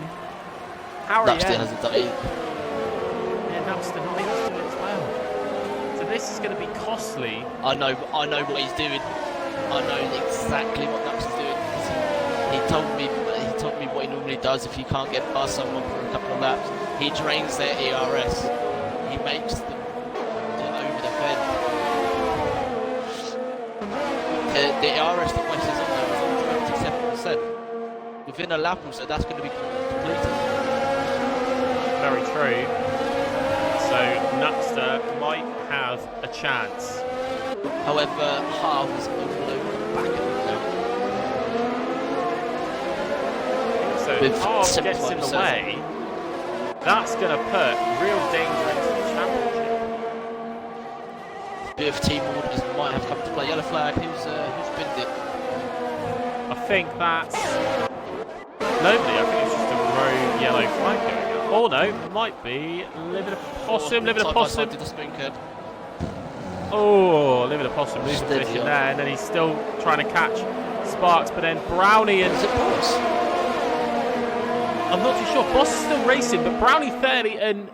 Harry Nuxter N. hasn't done it. Yeah, Nuxter not able to do it as well. So this is going to be costly. I know what he's doing. I know exactly what Nuxter's doing. He told me what he normally does if you can't get past someone for a couple of laps. He drains their ERS. He makes them over the fence. The ERS that West is on there is on 27%. Within a lap or so, that's going to be completed. Very true. So Nuxter might have a chance. However, Harv is all over the back of him now. So if Harv gets in the way, that's going to put real danger into the championship. A bit of team orders might have come to play. Yellow flag, who's pinned it? I think that's nobody. I think it's just a rogue yellow flag going up. Oh no, it might be Living a Possum. Living a Possum. Did the spin curb. Oh, Living a Possum losing position there, and then he's still trying to catch Sparks, but then Brownie and I'm not too sure. Boss is still racing, but Brownie 30 and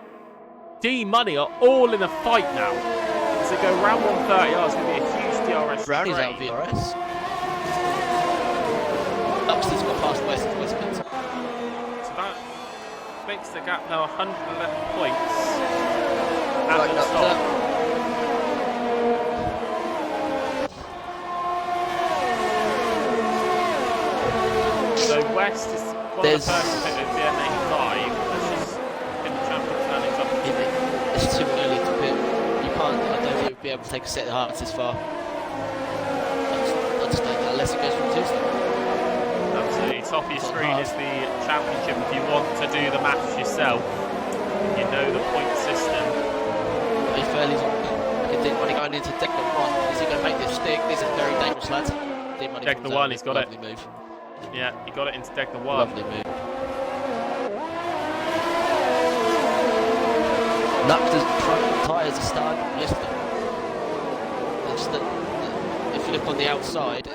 D Money are all in a fight now. So go round 130. Oh, it's going to be a huge DRS. Brownie's straight. out of DRS. Nuxley's got past West and West Pits. So that makes the gap now 111 points. At Right, the stop. So West is one of the first to pit at the M85. Let's just get the champion standings up. It's too early to pit. You can't. I don't think you'll be able to take a set of hearts this far. I just don't know unless it goes from Tuesday. Absolutely. Top of your screen is the championship. If you want to do the maths yourself, you know the point system. If Early's on, D-Money going into deck the 1. Is he going to make this stick? This is very dangerous, lads. D-Money Deck the 1, he's got it. Lovely move. Yeah, he got it into deck the 1. Lovely move. Nuxley's front tyres are starting to blister. If you look on the outside,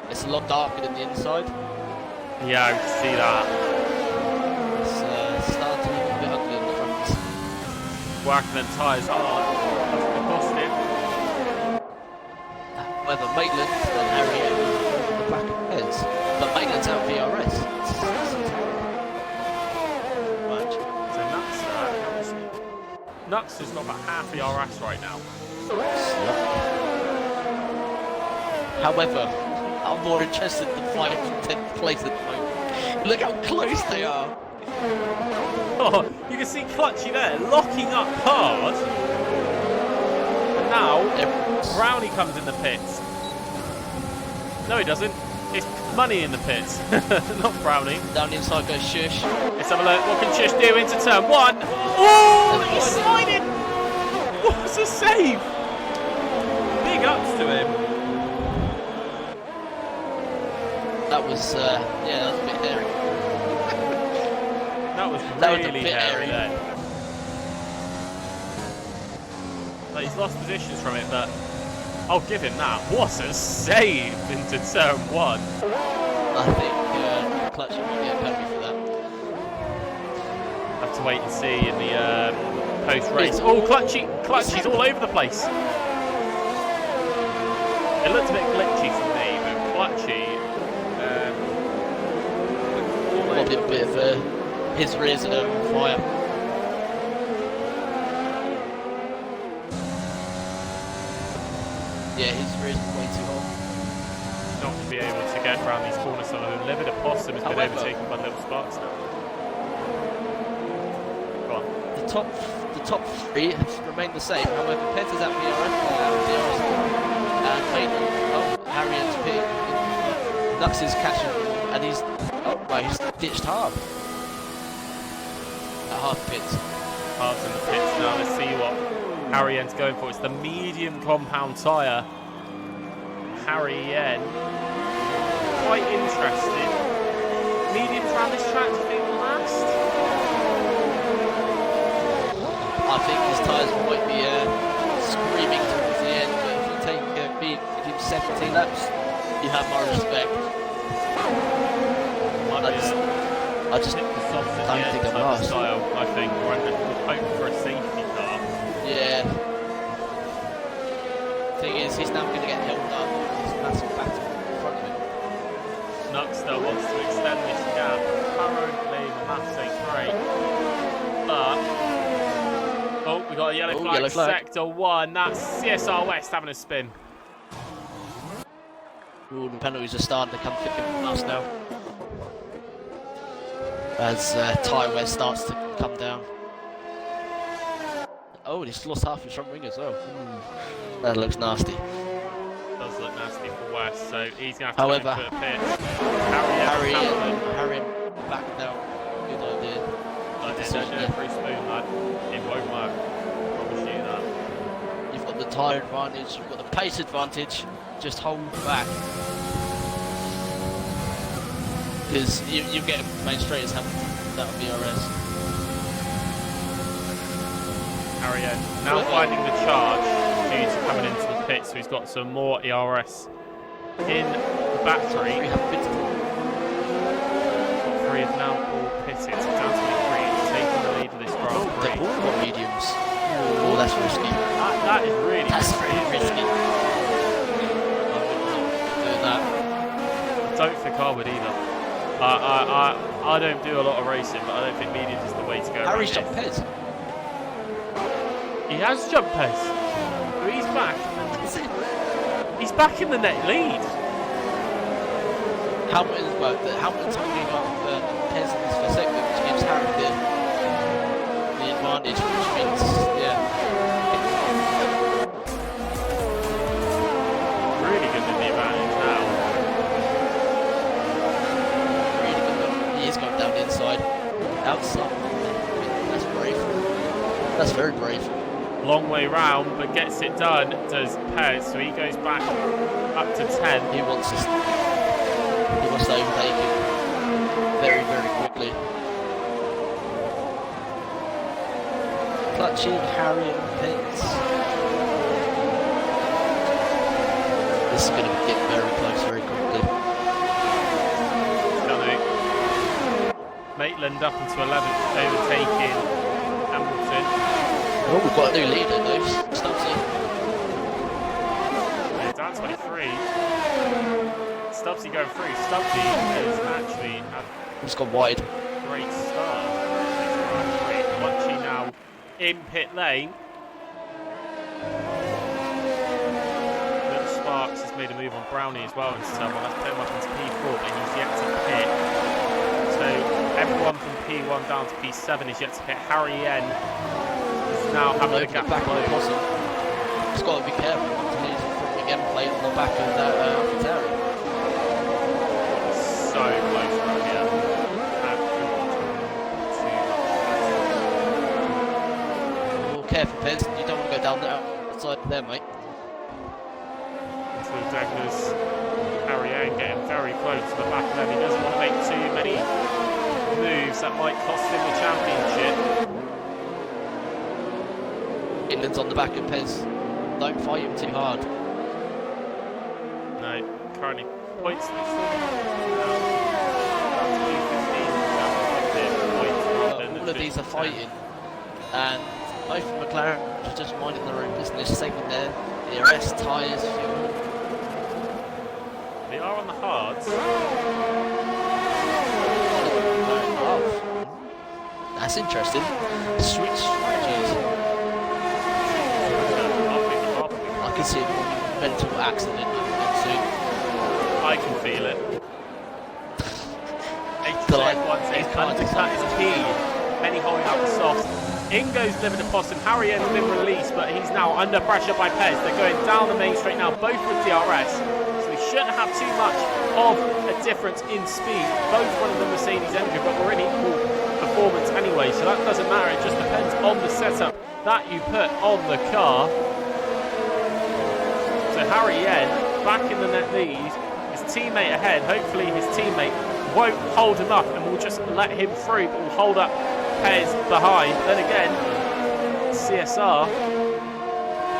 it's a lot darker than the inside. Yeah, I can see that. It's starting to look a bit ugly on the front. Wackman tyres hard. That's the positive. Whether Maitland and Harry on the back of Pez, but Maitland's out VRS. Right. So Nux has got about half the RS right now. However, I'm more interested in the 5th and 10th place at the moment. Look how close they are. Oh, you can see Clutchy there, locking up hard. And now, Brownie comes in the pits. No, he doesn't. It's Money in the pits, not Brownie. Down the inside goes Shush. Let's have a look. What can Shush do into turn 1? Oh, he slided! What was a save? Big ups to him. That was, that was a bit hairy. That was really hairy then. Like, he's lost positions from it, but I'll give him that. What a save into turn 1. I think Clutchy will get a penalty for that. Have to wait and see in the post-race. Oh, Clutchy's all over the place. It looked a bit glitchy for me, but Clutchy Probably a bit of his rears on fire. Yeah, his rears are way too hot. Not to be able to get around these corners. Some of them. Livid Opossum has been overtaken by Little Sparks now. Go on. The top 3 have remained the same. However, Pez is at VRF, and Maitland, Harriet's pit. Nux is catching, and he's ditched Harb. At half pits. Harb's in the pits now. Let's see what Harry Yen's going for. It's the medium compound tyre. Harry Yen. Quite interested. Mediums around this track, do you think will last? I think his tyres might be screaming towards the end, but if you take give him 17 laps, you have my respect. I just don't think I'm last. Style, I think, we're hoping for a safety car. Yeah. Thing is, he's now going to get held up. There's a massive battle in front of him. Nux still wants to extend this gap. Currently, the maths ain't great. But, we got a yellow flag. Sector 1. That's CSR West having a spin. Ooh, the penalties are starting to come thick and fast now. As tyre wear starts to come down. Oh, and he's lost half his front wing as well. That looks nasty. Does look nasty for West, so he's going to have to However, go into a pit. Harry back now. Good idea. Pretty smooth, lad. It won't work. Promise you that. You've got the tyre advantage, you've got the pace advantage. Just hold back. Because you get main straight as Hamilton. That would be RS. Harriet now finding the charge due to coming into the pit, so he's got some more ERS in the battery. We have pitted. Top 3 have now all pitted. It's down to 3. He's taking the lead of this Grand Prix. They've all got mediums. Oh, that's risky. That is really risky. I would not do that. I don't think I would either. I don't do a lot of racing, but I don't think mediums is the way to go. Harry's jumped Pez. He has jumped Pez. So he's back. He's back in the net lead. Hamilton's holding up Pez in this first segment, which gives Harry the advantage, which means, yeah. Really good in the advantage now. Really good. He is going down the inside. Outside. That's brave. That's very brave. Long way round, but gets it done, does Pez, so he goes back up to 10. He wants to overtake him very, very quickly. Clutching Harry and Pez. This is going to get very close very quickly. Maitland up into 11th, overtaking Hamilton. Oh, we've got a new leader though, Stubbsy. Yeah, down 23. Stubbsy going through. Stubbsy is actually He's gone wide. a great start. Munchy now in pit lane. Little Sparks has made a move on Brownie as well into turn 1. That's put him up into P4, but he's yet to pit. So everyone from P1 down to P7 is yet to pit. Harry N is now having a gap back on the close. possum. He's got to be careful to leave the again plate on the back of that Ferrari. So close from here. Oh, careful, Pez. You don't want to go down there outside there, mate. Until Degner's Harry N getting very close to the back of them. He doesn't want to make too many moves that might cost him the championship. Inland's on the back of Pez. Don't fight him too hard. No, currently points. All of these are fighting, and both of McLaren are just minding their own business, saving their DRS, tyres, fuel. They are on the hards. That's interesting. Switch strategies. I can see a mental accident soon. I can feel it. 85 undercut is key. Penny holding out the softs. In goes Living Opossum. Harry N's been released, but he's now under pressure by Pez. They're going down the main straight now, both with DRS. So they shouldn't have too much of a difference in speed. Both running the Mercedes engine, but we're in equal performance anyway, so that doesn't matter. It just depends on the setup that you put on the car. So Harry N back in the net lead, his teammate ahead. Hopefully his teammate won't hold him up and will just let him through, but will hold up Pez behind. Then again, CSR,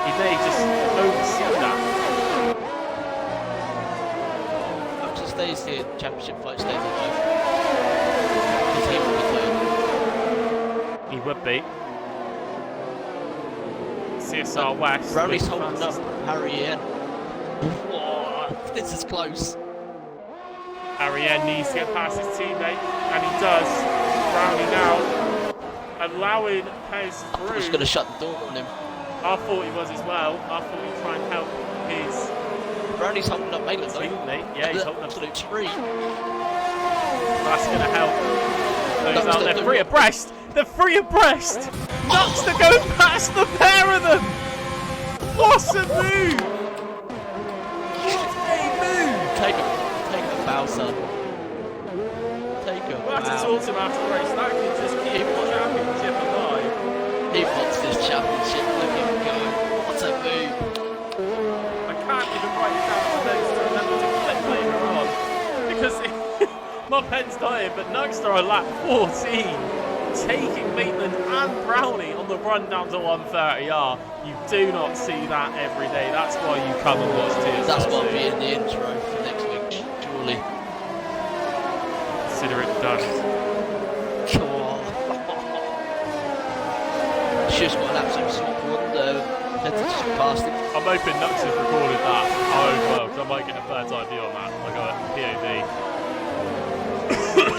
he may just oversee that. If he stays here, championship fight stays alive. Because he will be third. He would be. CSR West. Brownie's holding up Harry N. This is close. Harry N needs to get past his teammate, and he does. Brownie now allowing Pez through. I'm just going to shut the door on him. I thought he was as well. I thought he'd try and help his Brownie's holding up Maitland though. teammate. Yeah, he's holding up. Absolute tree. That's going to help. Those out there, free abreast. They're free abreast. Nuxter going past the pair of them. What a move! Take a bow, son. Take a bow. That's talks him after the race. That can just keep the championship alive. He wants this championship. Look at him go. What a move. I can't even write it down on my notes to remember to click later on. Because my pen's dying, but Nuxter on lap 14. Taking Maitland and Brownie on the run down to 130R. You do not see that every day. That's why you come and watch TSRC. That's what will be in the intro for next week, surely. Consider it done. Come on. She's got an absolute swap on. Let's just pass it. I'm hoping Nuxter's recorded that. I hope well, because I might get a bird's eye view on that. I got a POV.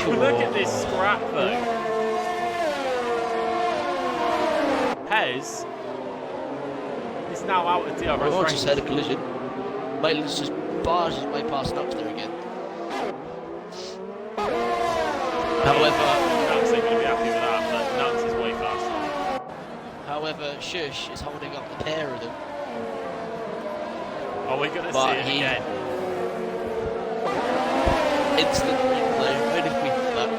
Look at this scrap though. Pez is now out of DRS I range. just had a collision. Maitland's just barged his way past Nux there again. However, Nux ain't going to be happy with that, but Nux is way faster. However, Shush is holding up the pair of them. Are we going to see But it he- again? Instant replay. Where did we put that?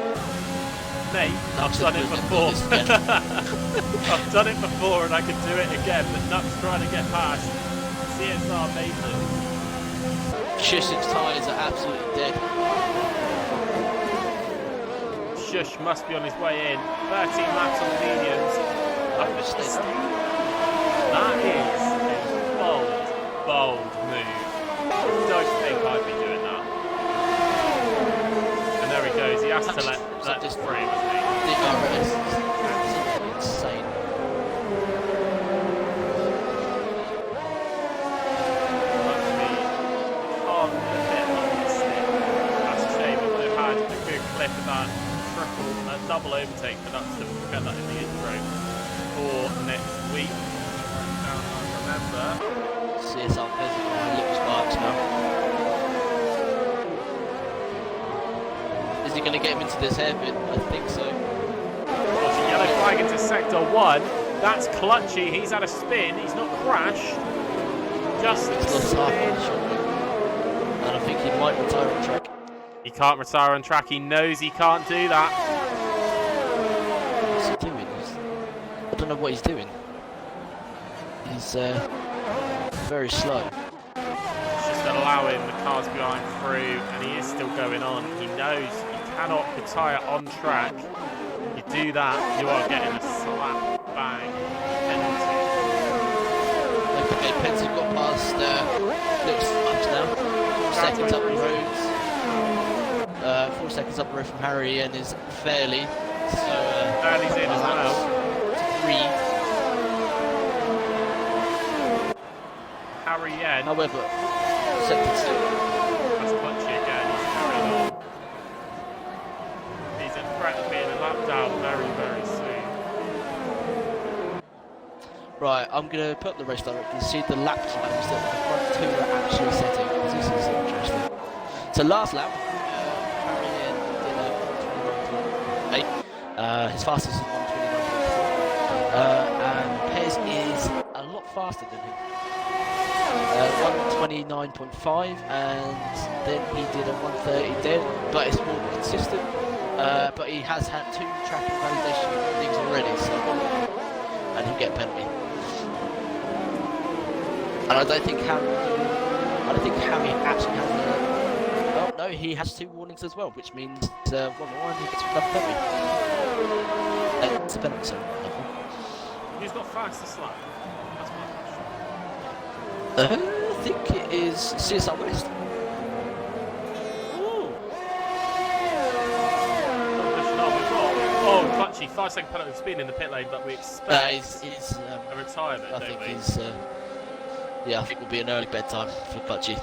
Mate, I've Nux done it is before. doing this again. I've done it before and I can do it again, but Nux trying to get past CSR Maitland. Shush's tyres are absolutely dead. Shush must be on his way in. 13 laps on the mediums. Up the Obviously. That is a bold move. I don't think I'd be doing that. And there he goes. He has to let this frame, hasn't he? DRS is absolutely insane. Clip of that double overtake for that to get that in the intro for next week. Now I remember. CSR Pez on Luke Sparks now. Is he going to get him into this hairpin? I think so. There's a yellow flag into sector 1. That's Clutchy. He's had a spin. He's not crashed. Just He's lost half spin. of the shot. And I think he might retire on track. He can't retire on track. He knows he can't do that. What's he doing? I don't know what he's doing. He's very slow. It's just allowing the cars behind through, and he is still going on. He knows you cannot retire on track. You do that, you are getting a slap bang penalty. Okay, Pence have got past Luke Sparks now. Seconds up the roads. 4 seconds up the road from Harry and is fairly. So Fairly's in as well. 3. Harry Yen. However, sector 2. That's Clutchy again. He's carrying on. He's a threat of being lapped out very soon. Right, I'm going to put up the race director and see the lap times that the front two are actually setting, because this is interesting. So last lap, Harry Yen did a 129.8. His fastest is 129.4. And Pez is a lot faster than him. 129.5, and then he did a 130 dead, but it's more consistent. But he has had 2 track invalidation things already, so and he'll get a penalty. And I don't think Harry actually has oh no, he has 2 warnings as well, which means 1 more and he gets another penalty. It's a penalty, sorry. Who's got fastest lap? That's my question. I think it is CSR West. Ooh. Pushing on, we've got Clutchy, 5-second penalty speed in the pit lane, but we expect He's a retirement, I don't think we? he's yeah, I think it will be an early bedtime for Clutchy.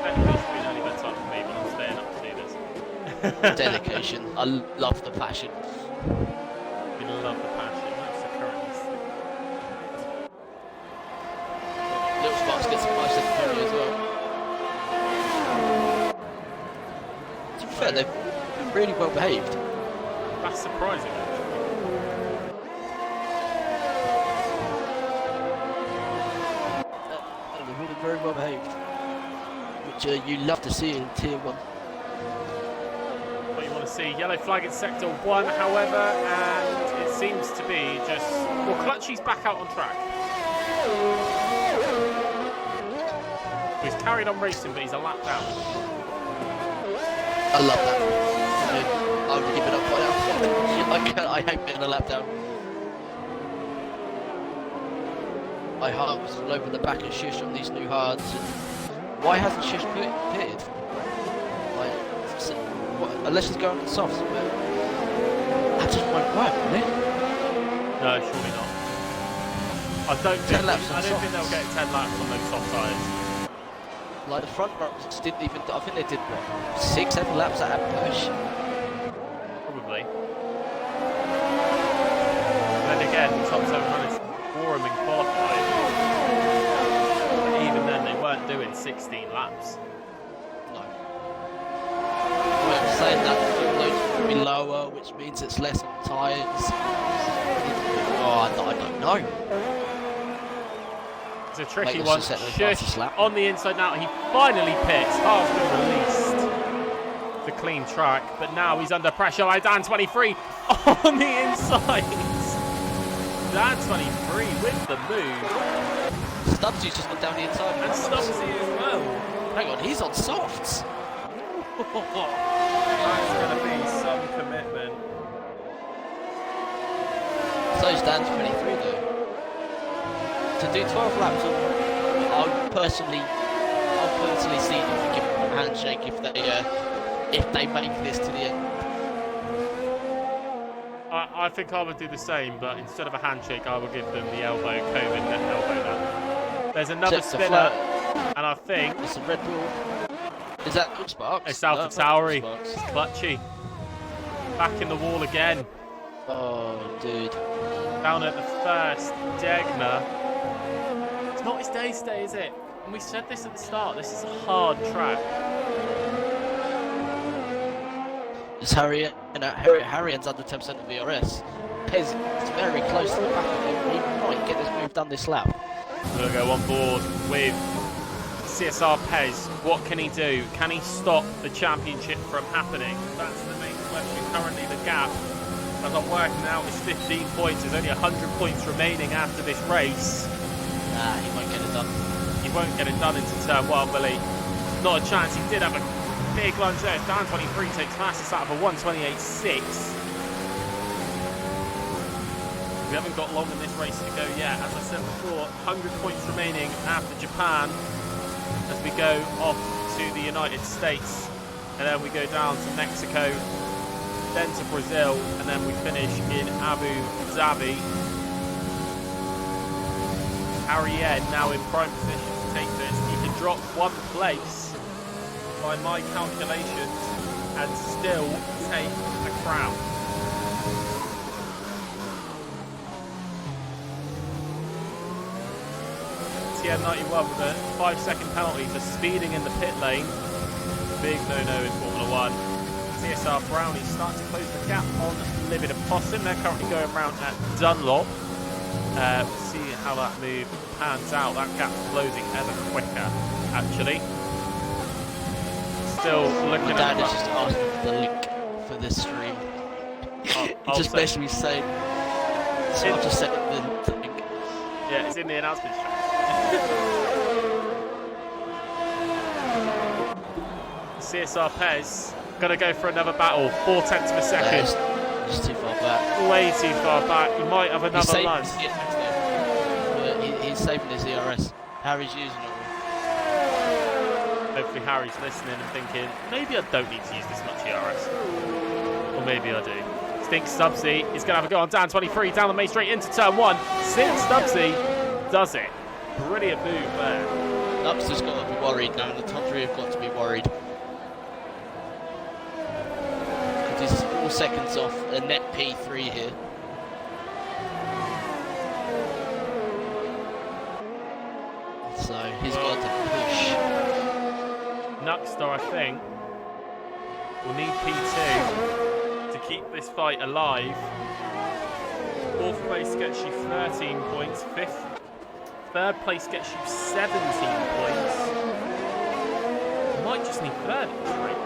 Technically, it should be an early bedtime for me, but I'm staying up to do this. Dedication. I love the passion. We love the passion. That's the current. Little Sparks gets a 5-second penalty as well. To be fair, they've been really well behaved. That's surprising, actually. They've all been very well behaved, which you love to see in Tier 1. What you want to see. Yellow flag in sector 1, however, and it seems to be just... Well, Clutchy's back out on track. He's carried on racing, but he's a lap down. I love that. I would give it up by now. I hate being a lap down. My heart was all over the back of Shish on these new hards. And why hasn't Shish pitted? Like, unless he's going on softs, but that just won't work, will it? No, surely not. I don't think they'll get 10 laps on those soft tyres. Like the front runners didn't even. I think they did what 6, 7 laps at that push. Probably. Then again, the top 7 runners wore him in qualifying. But even then, they weren't doing 16 laps. No. We're saying that the fuel load will be lower, which means it's less on tyres. Oh, I don't know. It's a tricky Mate, one. let's just set the Shush. fastest lap. On the inside now, he finally pits. Car's been released. The clean track, but now he's under pressure by Dan 23 on the inside. Dan 23 with the move. Stubbsy's just gone down the inside. And Stubbsy as well. Hang on, he's on softs. That's going to be some commitment. So's Dan 23 though. To do 12 laps, I'll personally see them give them a handshake if they make this to the end. I think I would do the same, but instead of a handshake, I would give them the elbow, COVID elbow there. There's another spinner, and I think it's a Red Bull. Is that Sparks? it's Alpha Tauri. It's clutchy. Back in the wall again. Oh, dude. Down at the first, Degner. It's not his day today, is it? And we said this at the start. This is a hard track. It's Harrian's under 10% of VRS. Pez is very close to the back of him. He might get this move done this lap. We'll go on board with CSR Pez. What can he do? Can he stop the championship from happening? That's the main question. Currently the gap, as I'm working out, is 15 points. There's only 100 points remaining after this race. Nah, he won't get it done. He won't get it done into turn 1, will he? Not a chance. He did have a big lunge there. Dan 23 takes fastest out of a 1:28.6. We haven't got long in this race to go yet. As I said before, 100 points remaining after Japan as we go off to the United States. And then we go down to Mexico, then to Brazil, and then we finish in Abu Dhabi. Ariad now in prime position to take this. He can drop 1 place by my calculations and still take the crown. TM91 with a 5-second penalty for speeding in the pit lane. Big no-no in Formula 1. CSR Brownie starts to close the gap on Livid Opossum. They're currently going around at Dunlop. We'll see how that move pans out. That gap's closing ever quicker, actually. Still looking My at dad is just asking for the link for this stream. He just basically saying, so I'll just set up the link. Yeah, it's in the announcements track. CSR Pez gonna go for another battle. 4/10 of a second. Just too far back. Way too far back. He might have another lunge. He's saving his ERS. Harry's using it all. Hopefully Harry's listening and thinking, maybe I don't need to use this much ERS. Or maybe I do. Stink Stubbsy is going to have a go on Dan 23 down the main straight into turn 1. Stink Stubbsy does it. Brilliant move there. Stubbsy's got to be worried now, and the top 3 have got to be worried. Because he's 4 seconds off a net P3 here. So he's got to push. Nuckstar, I think, will need P2 to keep this fight alive. 4th place gets you 13 points. 3rd place gets you 17 points. You might just need 3rd, right?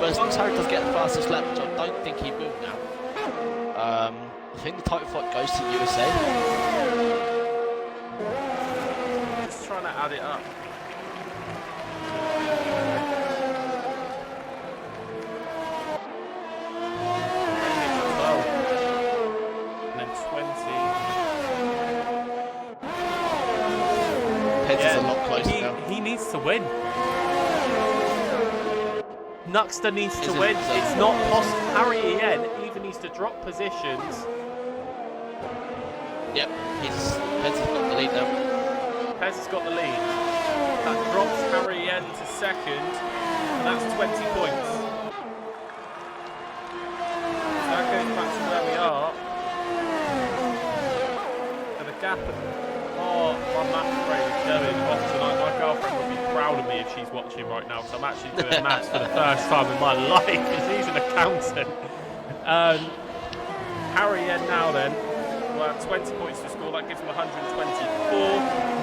But as long as Harry does get the fastest lap, which I don't think he will now, I think the title fight goes to USA. Just trying to add it up. And then 20. Pence is a lot closer now. He needs to win. Nuxter needs to Is it- win. It's not possible. Harry Ien even needs to drop positions. Yep, Pence has got the lead now. Pez has got the lead. That drops Harry Yen to second, and that's 20 points. So that goes back to where we are. So the gap of... Oh, my maths brain is going off tonight. My girlfriend would be proud of me if she's watching right now, because I'm actually doing maths for the first time in my life, because he's an accountant. Harry Yen now then. Well, 20 points to score, that gives him 124.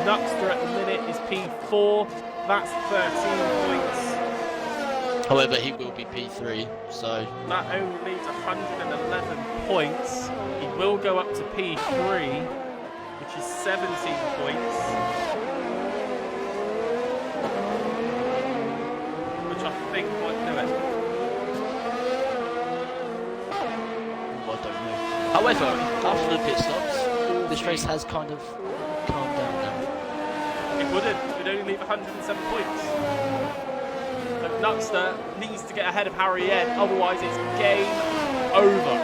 Nuxter at the minute is P4, that's 13 points. However, he will be P3, so... That only leaves 111 points. He will go up to P3, which is 17 points. Which I think might do it. I don't know. However, after the pit stops, this race has kind of calmed down now. It wouldn't. It would only leave 107 points. So Nuxter needs to get ahead of Harry Yen, otherwise it's game over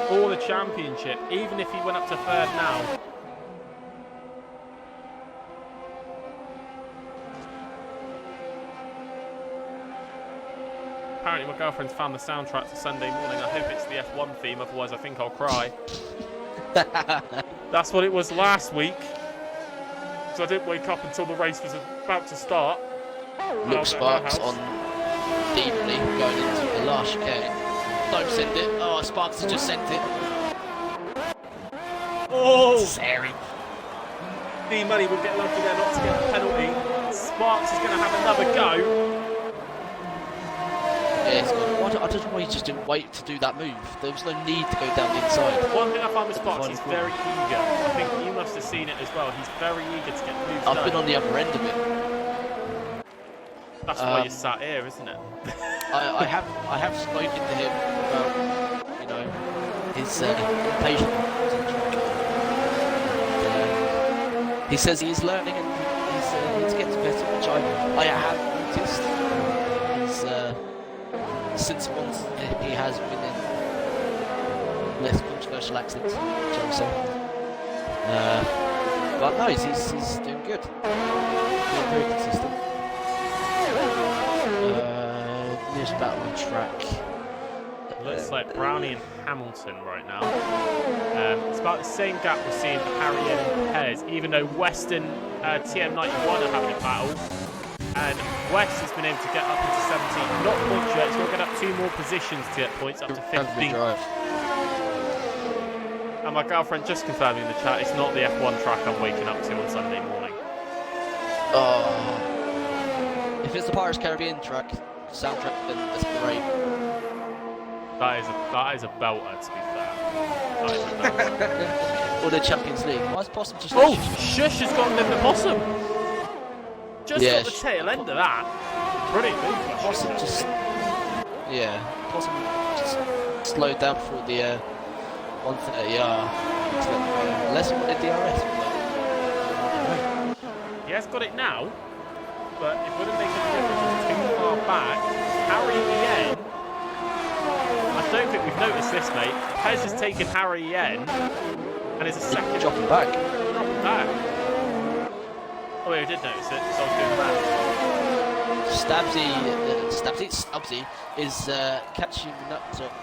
for the championship, even if he went up to third now. Apparently my girlfriend's found the soundtrack for Sunday morning. I hope it's the F1 theme, otherwise I think I'll cry. That's what it was last week. Because I didn't wake up until the race was about to start. Look, Sparks on deeply going into the last chicane. Don't send it. Oh, Sparks has just sent it. Oh! Sorry. D-Money will get lucky there not to get the penalty. Sparks is going to have another go. Yeah, I don't know why he just didn't wait to do that move. There was no need to go down the inside. One thing I find with Sparks, he's very eager. I think you must have seen it as well. He's very eager to get moves done. I've been on the other end of it. That's why you're sat here, isn't it? I have spoken to him about, you know, his impatience. He says he's learning and he's getting better, which I have noticed. Since once he has been in less controversial accidents, shall we say. But no, he's doing good. Being very consistent. Nearest battle on track. Looks like Brownie and Hamilton right now. It's about the same gap we're seeing for Harry Yen and Pez, even though Western TM91 are having a battle. And West has been able to get up into 17. Not points yet, he's got to get up 2 more positions to get points up to 15. And my girlfriend just confirming in the chat, it's not the F1 track I'm waking up to on Sunday morning. Oh. If it's the Pirates Caribbean track, soundtrack, then that's great. That is a belter, to be fair. That is a belter. Or the Champions League. Why is Possum just... Oh, Shush has got the Possum. Just yeah, got the tail end of that. Brilliant move. Possum just... Yeah, Possum just slowed down for the 130. Less than the DRS. He has got it now, but it wouldn't make a difference. It's too far back. Harry Yen. I don't think we've noticed this, mate. Pez has taken Harry Yen and is a second. Dropping back. Dropping back. Oh, wait, I did notice it, so I was doing that. Stubbsy is catching the nuts up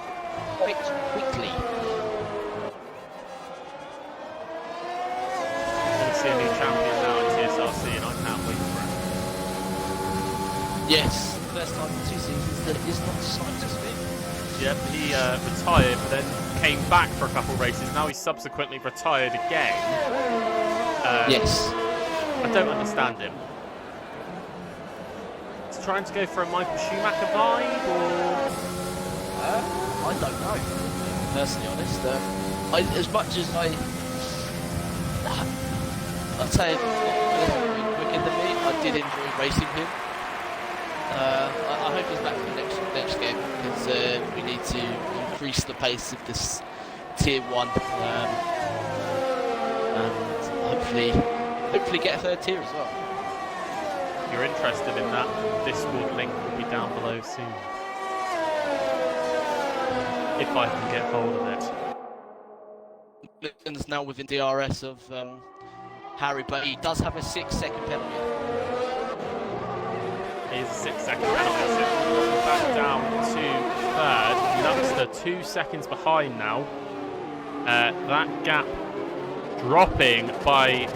quite quickly. I'm going to see a new champion now in TSRC, and I can't wait for it. Yes, first time in 2 seasons that it is not signed to speak. Yep, he retired, but then came back for a couple of races. Now he's subsequently retired again. Yes. I don't understand him. He's trying to go for a Michael Schumacher vibe, or... I don't know, personally honest. As much as I'd say it's not quicker than me, I did enjoy racing him. I hope he's back for the next game, because we need to increase the pace of this Tier 1, and hopefully get a third tier as well. If you're interested in that, Discord link will be down below soon. If I can get hold of it. Now within DRS of Harry, but he does have a 6-second penalty. Here's a 6-second penalty. So dropping back down to third. Nuxter 2 seconds behind now. That gap dropping by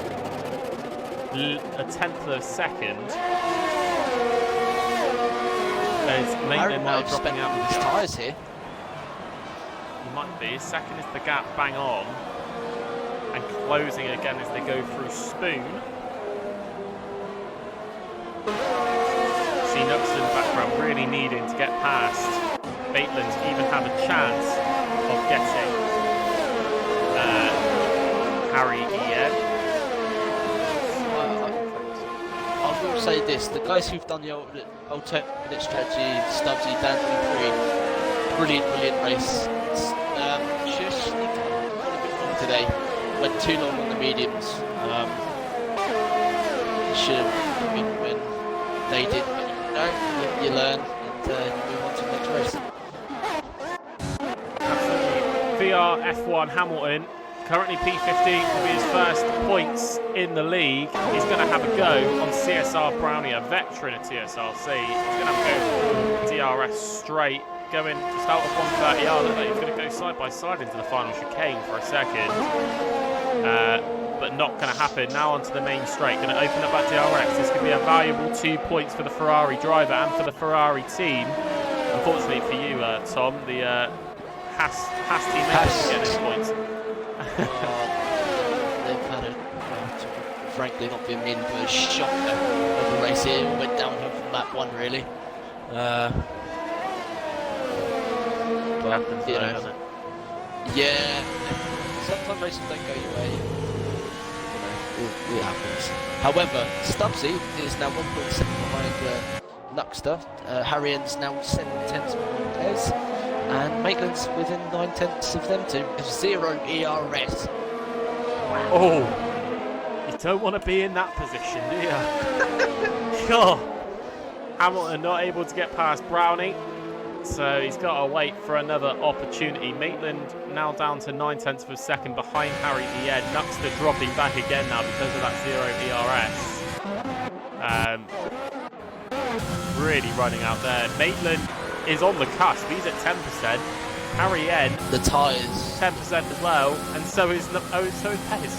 a tenth of a second. As Maitland now dropping out with his tyres here. He might be. Second is the gap bang on. And closing again as they go through Spoon. See Nuxter in the background really needing to get past Maitland to even have a chance of getting Harry Ian. I will say this, the guys who've done the alternate strategy, Stubbsy, Dan 23, brilliant race. Just got a bit wrong today, went too long on the mediums. Should have been when they did, but you learn and you move on to the next race. Absolutely. VR F1 Hamilton. Currently P15 will be his first points in the league. He's going to have a go on CSR Brownie, a veteran at TSRC. He's going to have a go DRS straight, going just out of 130R. Look like he's going to go side by side into the final chicane for a second. But not going to happen. Now onto the main straight. Going to open up that DRS. This could be a valuable 2 points for the Ferrari driver and for the Ferrari team. Unfortunately for you, Tom, the Haas team members get those points. They've had frankly not been in for a shock of the race here. Went downhill from lap 1 really. But Happens, you though, know, doesn't it? yeah, sometimes races don't go your way. It happens. However, Stubbsy is now 1.7 behind Nuxter. Harrian's now 7/10 behind Pez. And Maitland's within 9/10 of them two. 0 ERS. Oh, you don't want to be in that position, do you? God. Hamilton not able to get past Brownie, so he's got to wait for another opportunity. Maitland now down to 9/10 of a second behind Harry Ied. Nuxter dropping back again now because of that 0 ERS. Really running out there. Maitland is on the cusp. He's at 10%. Harry N, the tyres 10% as well, and so is Pez.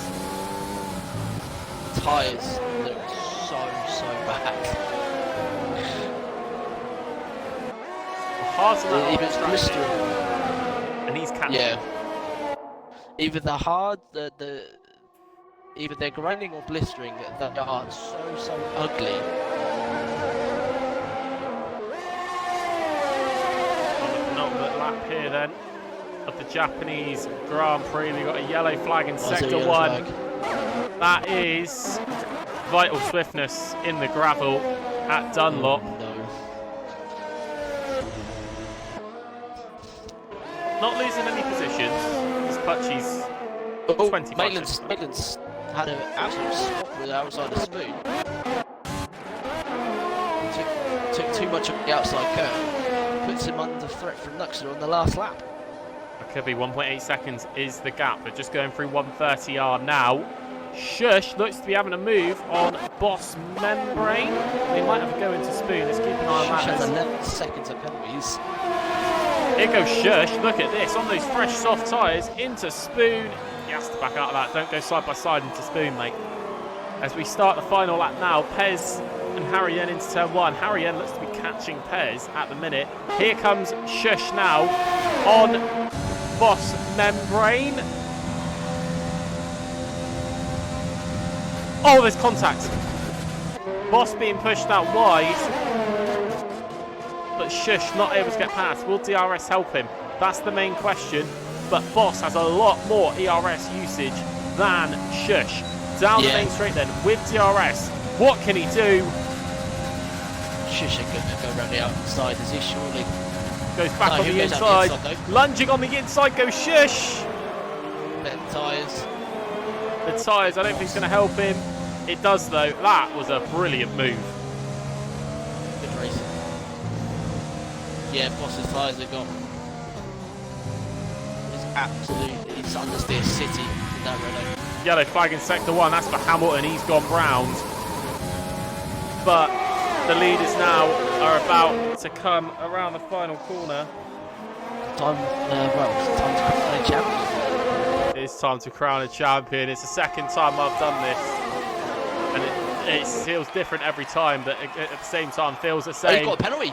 The tyres look so bad. Hard to Even blistering. And he's catching. Yeah. Either the hard, either they're grinding or blistering. They are so ugly. Lap here then of the Japanese Grand Prix. We've got a yellow flag in sector 1. That is vital swiftness in the gravel at Dunlop. No. Not losing any positions. This Putchy's 20 Maitland's had an absolute spot with the outside of Spoon. Took too much of the outside curve. Puts him under threat from Nuxter on the last lap. That could be 1.8 seconds is the gap. They're just going through 130R now. Shush looks to be having a move on Boss Membrane. They might have a go into Spoon. Let's keep an eye on that. Shush has 11 seconds of penalties. Here goes Shush. Look at this. On those fresh soft tyres into Spoon. He has to back out of that. Don't go side by side into Spoon, mate. As we start the final lap now, Pez and Harry N into turn 1. Harry N looks to be catching Pez at the minute. Here comes Shush now on Boss Membrane. Oh, there's contact. Boss being pushed out wide, but Shush not able to get past. Will DRS help him? That's the main question. But Boss has a lot more ERS usage than Shush. Down the main straight then with DRS. What can he do? Shush ain't gonna go around the outside, is he? Surely. Goes back on the inside. Lunging on the inside goes Shush. Better tyres. The tyres, I don't think it's going to help him. It does though. That was a brilliant move. Good race. Yeah, Boss's tyres are gone. He's absolutely, he's understeer city in that Renault. Yellow flag in sector 1. That's for Hamilton. He's gone round. But the leaders now are about to come around the final corner. Time to crown a champion. It's time to crown a champion. It's the second time I've done this. And it feels different every time, but at the same time feels the same. Oh, you've got a penalty.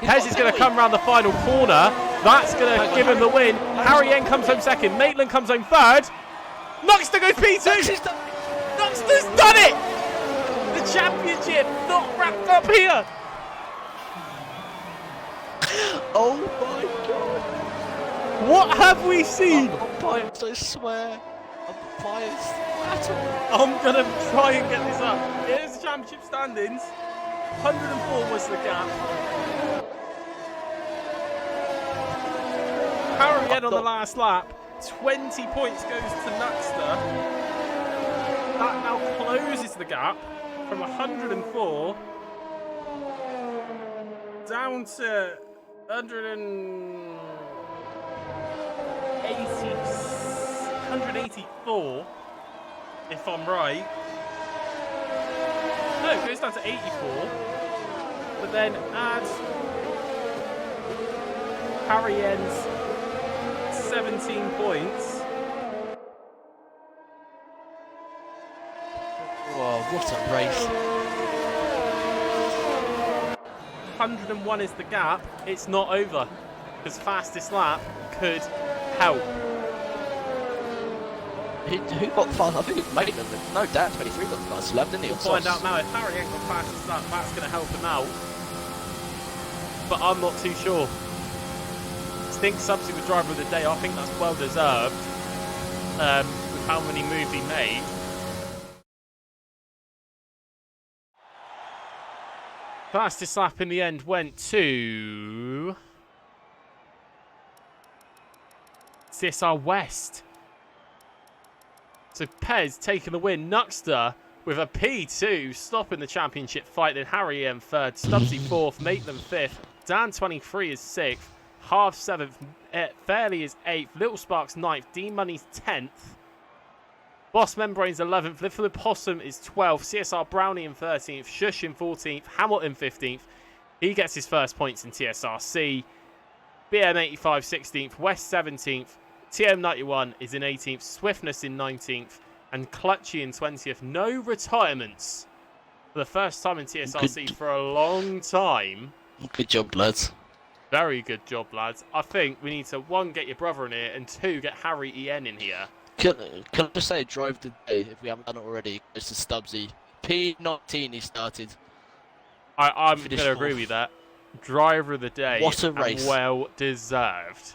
Hez is going to come around the final corner. That's going to give him the win. Harry N comes home second. Maitland comes home third. Knoxter goes P2. Knoxter's done it. The championship not wrapped up here. Oh my god. What have we seen? I'm biased, I swear. I'm biased. I'm going to try and get this up. Here's the championship standings. 104 was the gap. Harry N on the last lap. 20 points goes to Knoxter. That now closes the gap from 104 down to 184, if I'm right. No, it goes down to 84. But then add Harry N's 17 points. Whoa, what a race. 101 is the gap. It's not over. Because fastest lap could help. Who got fast? I think it was Maitland. No, Dan 23 got the fastest lap, didn't he? We'll find out now. If Harry ain't got fastest lap, that's going to help him out. But I'm not too sure. Stink substitute driver of the day. I think that's well deserved. With how many moves he made. Fastest lap in the end went to CSR West. So Pez taking the win. Nuxter with a P2, stopping the championship fight. Then Harry M third, Stubbsy fourth, Maitland fifth, Dan 23 is sixth, Half seventh, Fairley is eighth, Little Sparks ninth, D Money's 10th, Boss Membrane's 11th, Live for the Possum is 12th, CSR Brownie in 13th, Shush in 14th, Hamilton 15th. He gets his first points in TSRC. BM85 16th, West 17th, TM91 is in 18th, Swiftness in 19th, and Clutchy in 20th. No retirements for the first time in TSRC for a long time. Good job, lads. Very good job, lads. I think we need to, one, get your brother in here, and two, get Harry EN in here. Can I just say, drive the day, if we haven't done it already, goes to Stubbsy. P19 he started. I'm going to agree with that. Driver of the day. What a race. Well deserved.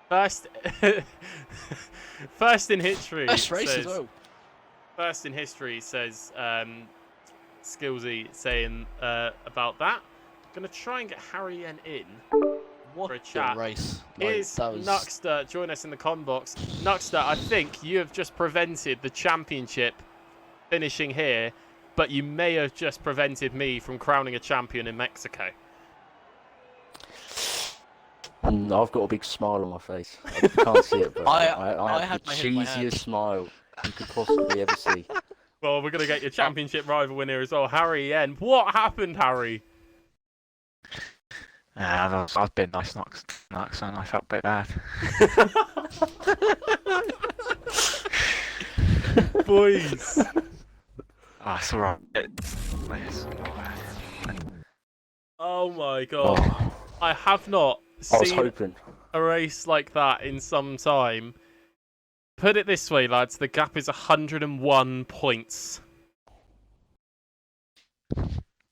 First in history. First race as well. First in history says Skillsy saying about that. Going to try and get Harry N in What for a chat. Race. Here's Nuxter. Join us in the con box. Nuxter, I think you have just prevented the championship finishing here, but you may have just prevented me from crowning a champion in Mexico. And I've got a big smile on my face. I can't see it, but I have the cheesiest smile you could possibly ever see. Well, we're going to get your championship rival winner as well, Harry N. What happened, Harry? I've been nice knocks and I felt a bit bad. Boys. It's alright. It's not bad. Oh my god. Oh, I have not I was seen hoping. a race like that in some time. Put it this way, lads. The gap is 101 points.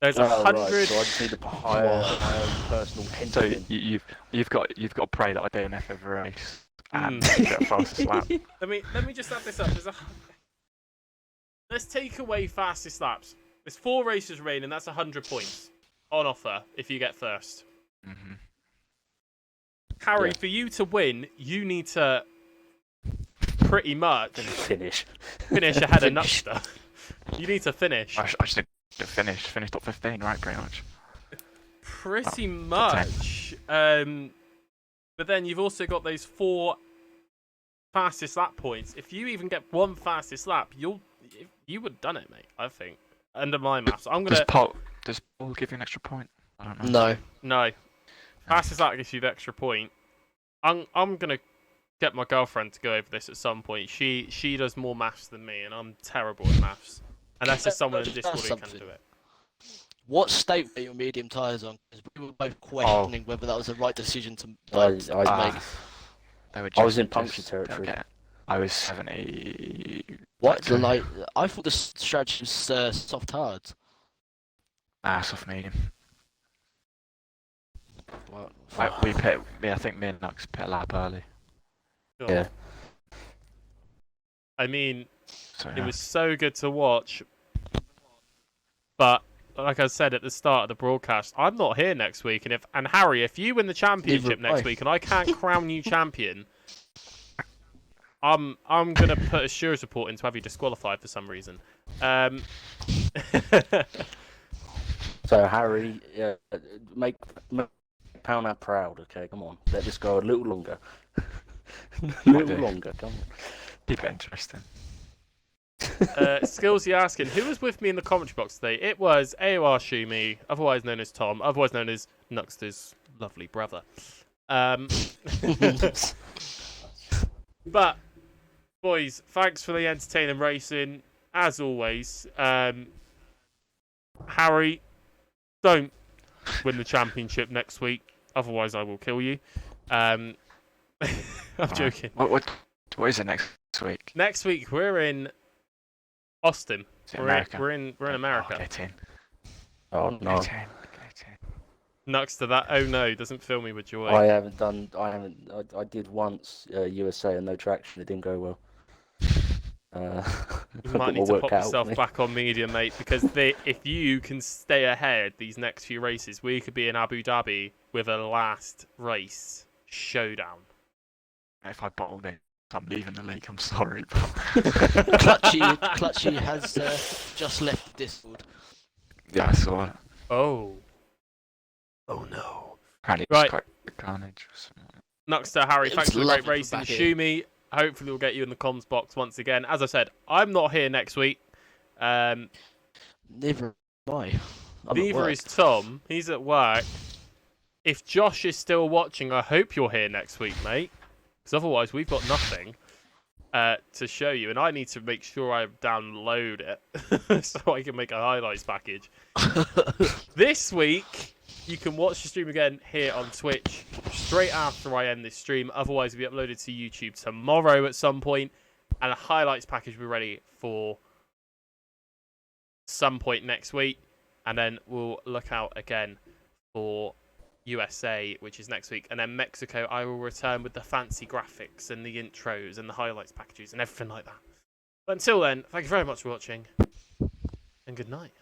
There's 100. Right, so I just need to hire my own personal So henchman. you've got to pray that I DNF every race and get a fastest lap. Let me just add this up. Let's take away fastest laps. There's 4 races remaining. That's 100 points on offer if you get first. Mm-hmm. Harry, Yeah. for you to win, you need to pretty much Finish. finish ahead of Nuxter. You need to finish. I just need to finish top 15, right? Pretty much. Pretty top 10. much. But then you've also got those 4 fastest lap points. If you even get one fastest lap, you would have done it, mate. I think. Under my maths, I'm gonna. Does Paul give you an extra point? I don't know. No. Fastest lap gives you the extra point. I'm gonna get my girlfriend to go over this at some point. She does more maths than me, and I'm terrible at maths. Unless there's someone in Discord who can do it. What state were your medium tyres on? Because we were both questioning whether that was the right decision to make. I was in puncture territory. Okay. I was 70. What? I thought the strategy was soft hard. Soft medium. What? I think me and Nux pit a lap early. Sure. Yeah. I mean, So, it was so good to watch, but like I said at the start of the broadcast, I'm not here next week, and Harry, if you win the championship next week and I can't crown you champion, I'm gonna put a Stewards report in to have you disqualified for some reason. So Harry, make Pound proud, okay? Come on, let this go a little longer. Longer, come on. Keep it interesting. Skillsy asking, who was with me in the commentary box today? It was AOR Shumi, otherwise known as Tom, otherwise known as Nuxter's lovely brother. But, boys, thanks for the entertaining racing, as always. Harry, don't win the championship next week, otherwise I will kill you. I'm joking. What is it next week? Next week we're in Austin. America? We're in America. Oh, get in. Oh no. Get in. Next to that, oh no, doesn't fill me with joy. I did once USA and no traction. It didn't go well. You might need to pop yourself back on media, mate, because if you can stay ahead these next few races, we could be in Abu Dhabi with a last race showdown. If I bottled it, I'm leaving the league. I'm sorry. Clutchy has just left Discord. Yeah, I saw it. Oh no. Apparently Right. it's quite carnage or something. Nuxter, Harry, It thanks was for the great lovely racing. to be back here. Shumi, hopefully we'll get you in the comms box once again. As I said, I'm not here next week. Neither am I. I'm at Neither work. is Tom. He's at work. If Josh is still watching, I hope you're here next week, mate. Because otherwise, we've got nothing to show you. And I need to make sure I download it so I can make a highlights package. This week, you can watch the stream again here on Twitch straight after I end this stream. Otherwise, it'll be uploaded to YouTube tomorrow at some point. And a highlights package will be ready for some point next week. And then we'll look out again for USA, which is next week, and then Mexico. I will return with the fancy graphics and the intros and the highlights packages and everything like that. But until then, thank you very much for watching, and good night.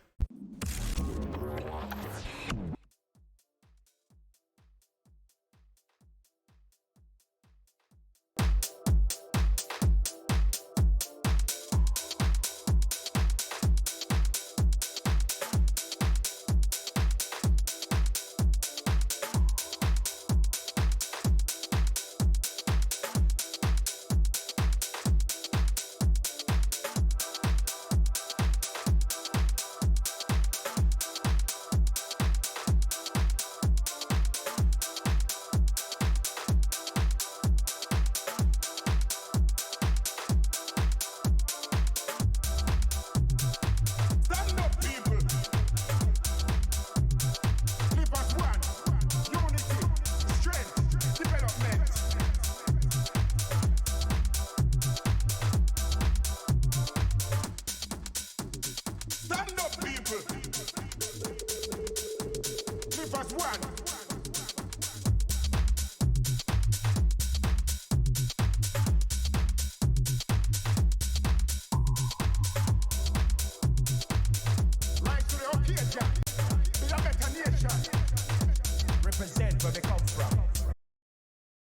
Represent where we come from.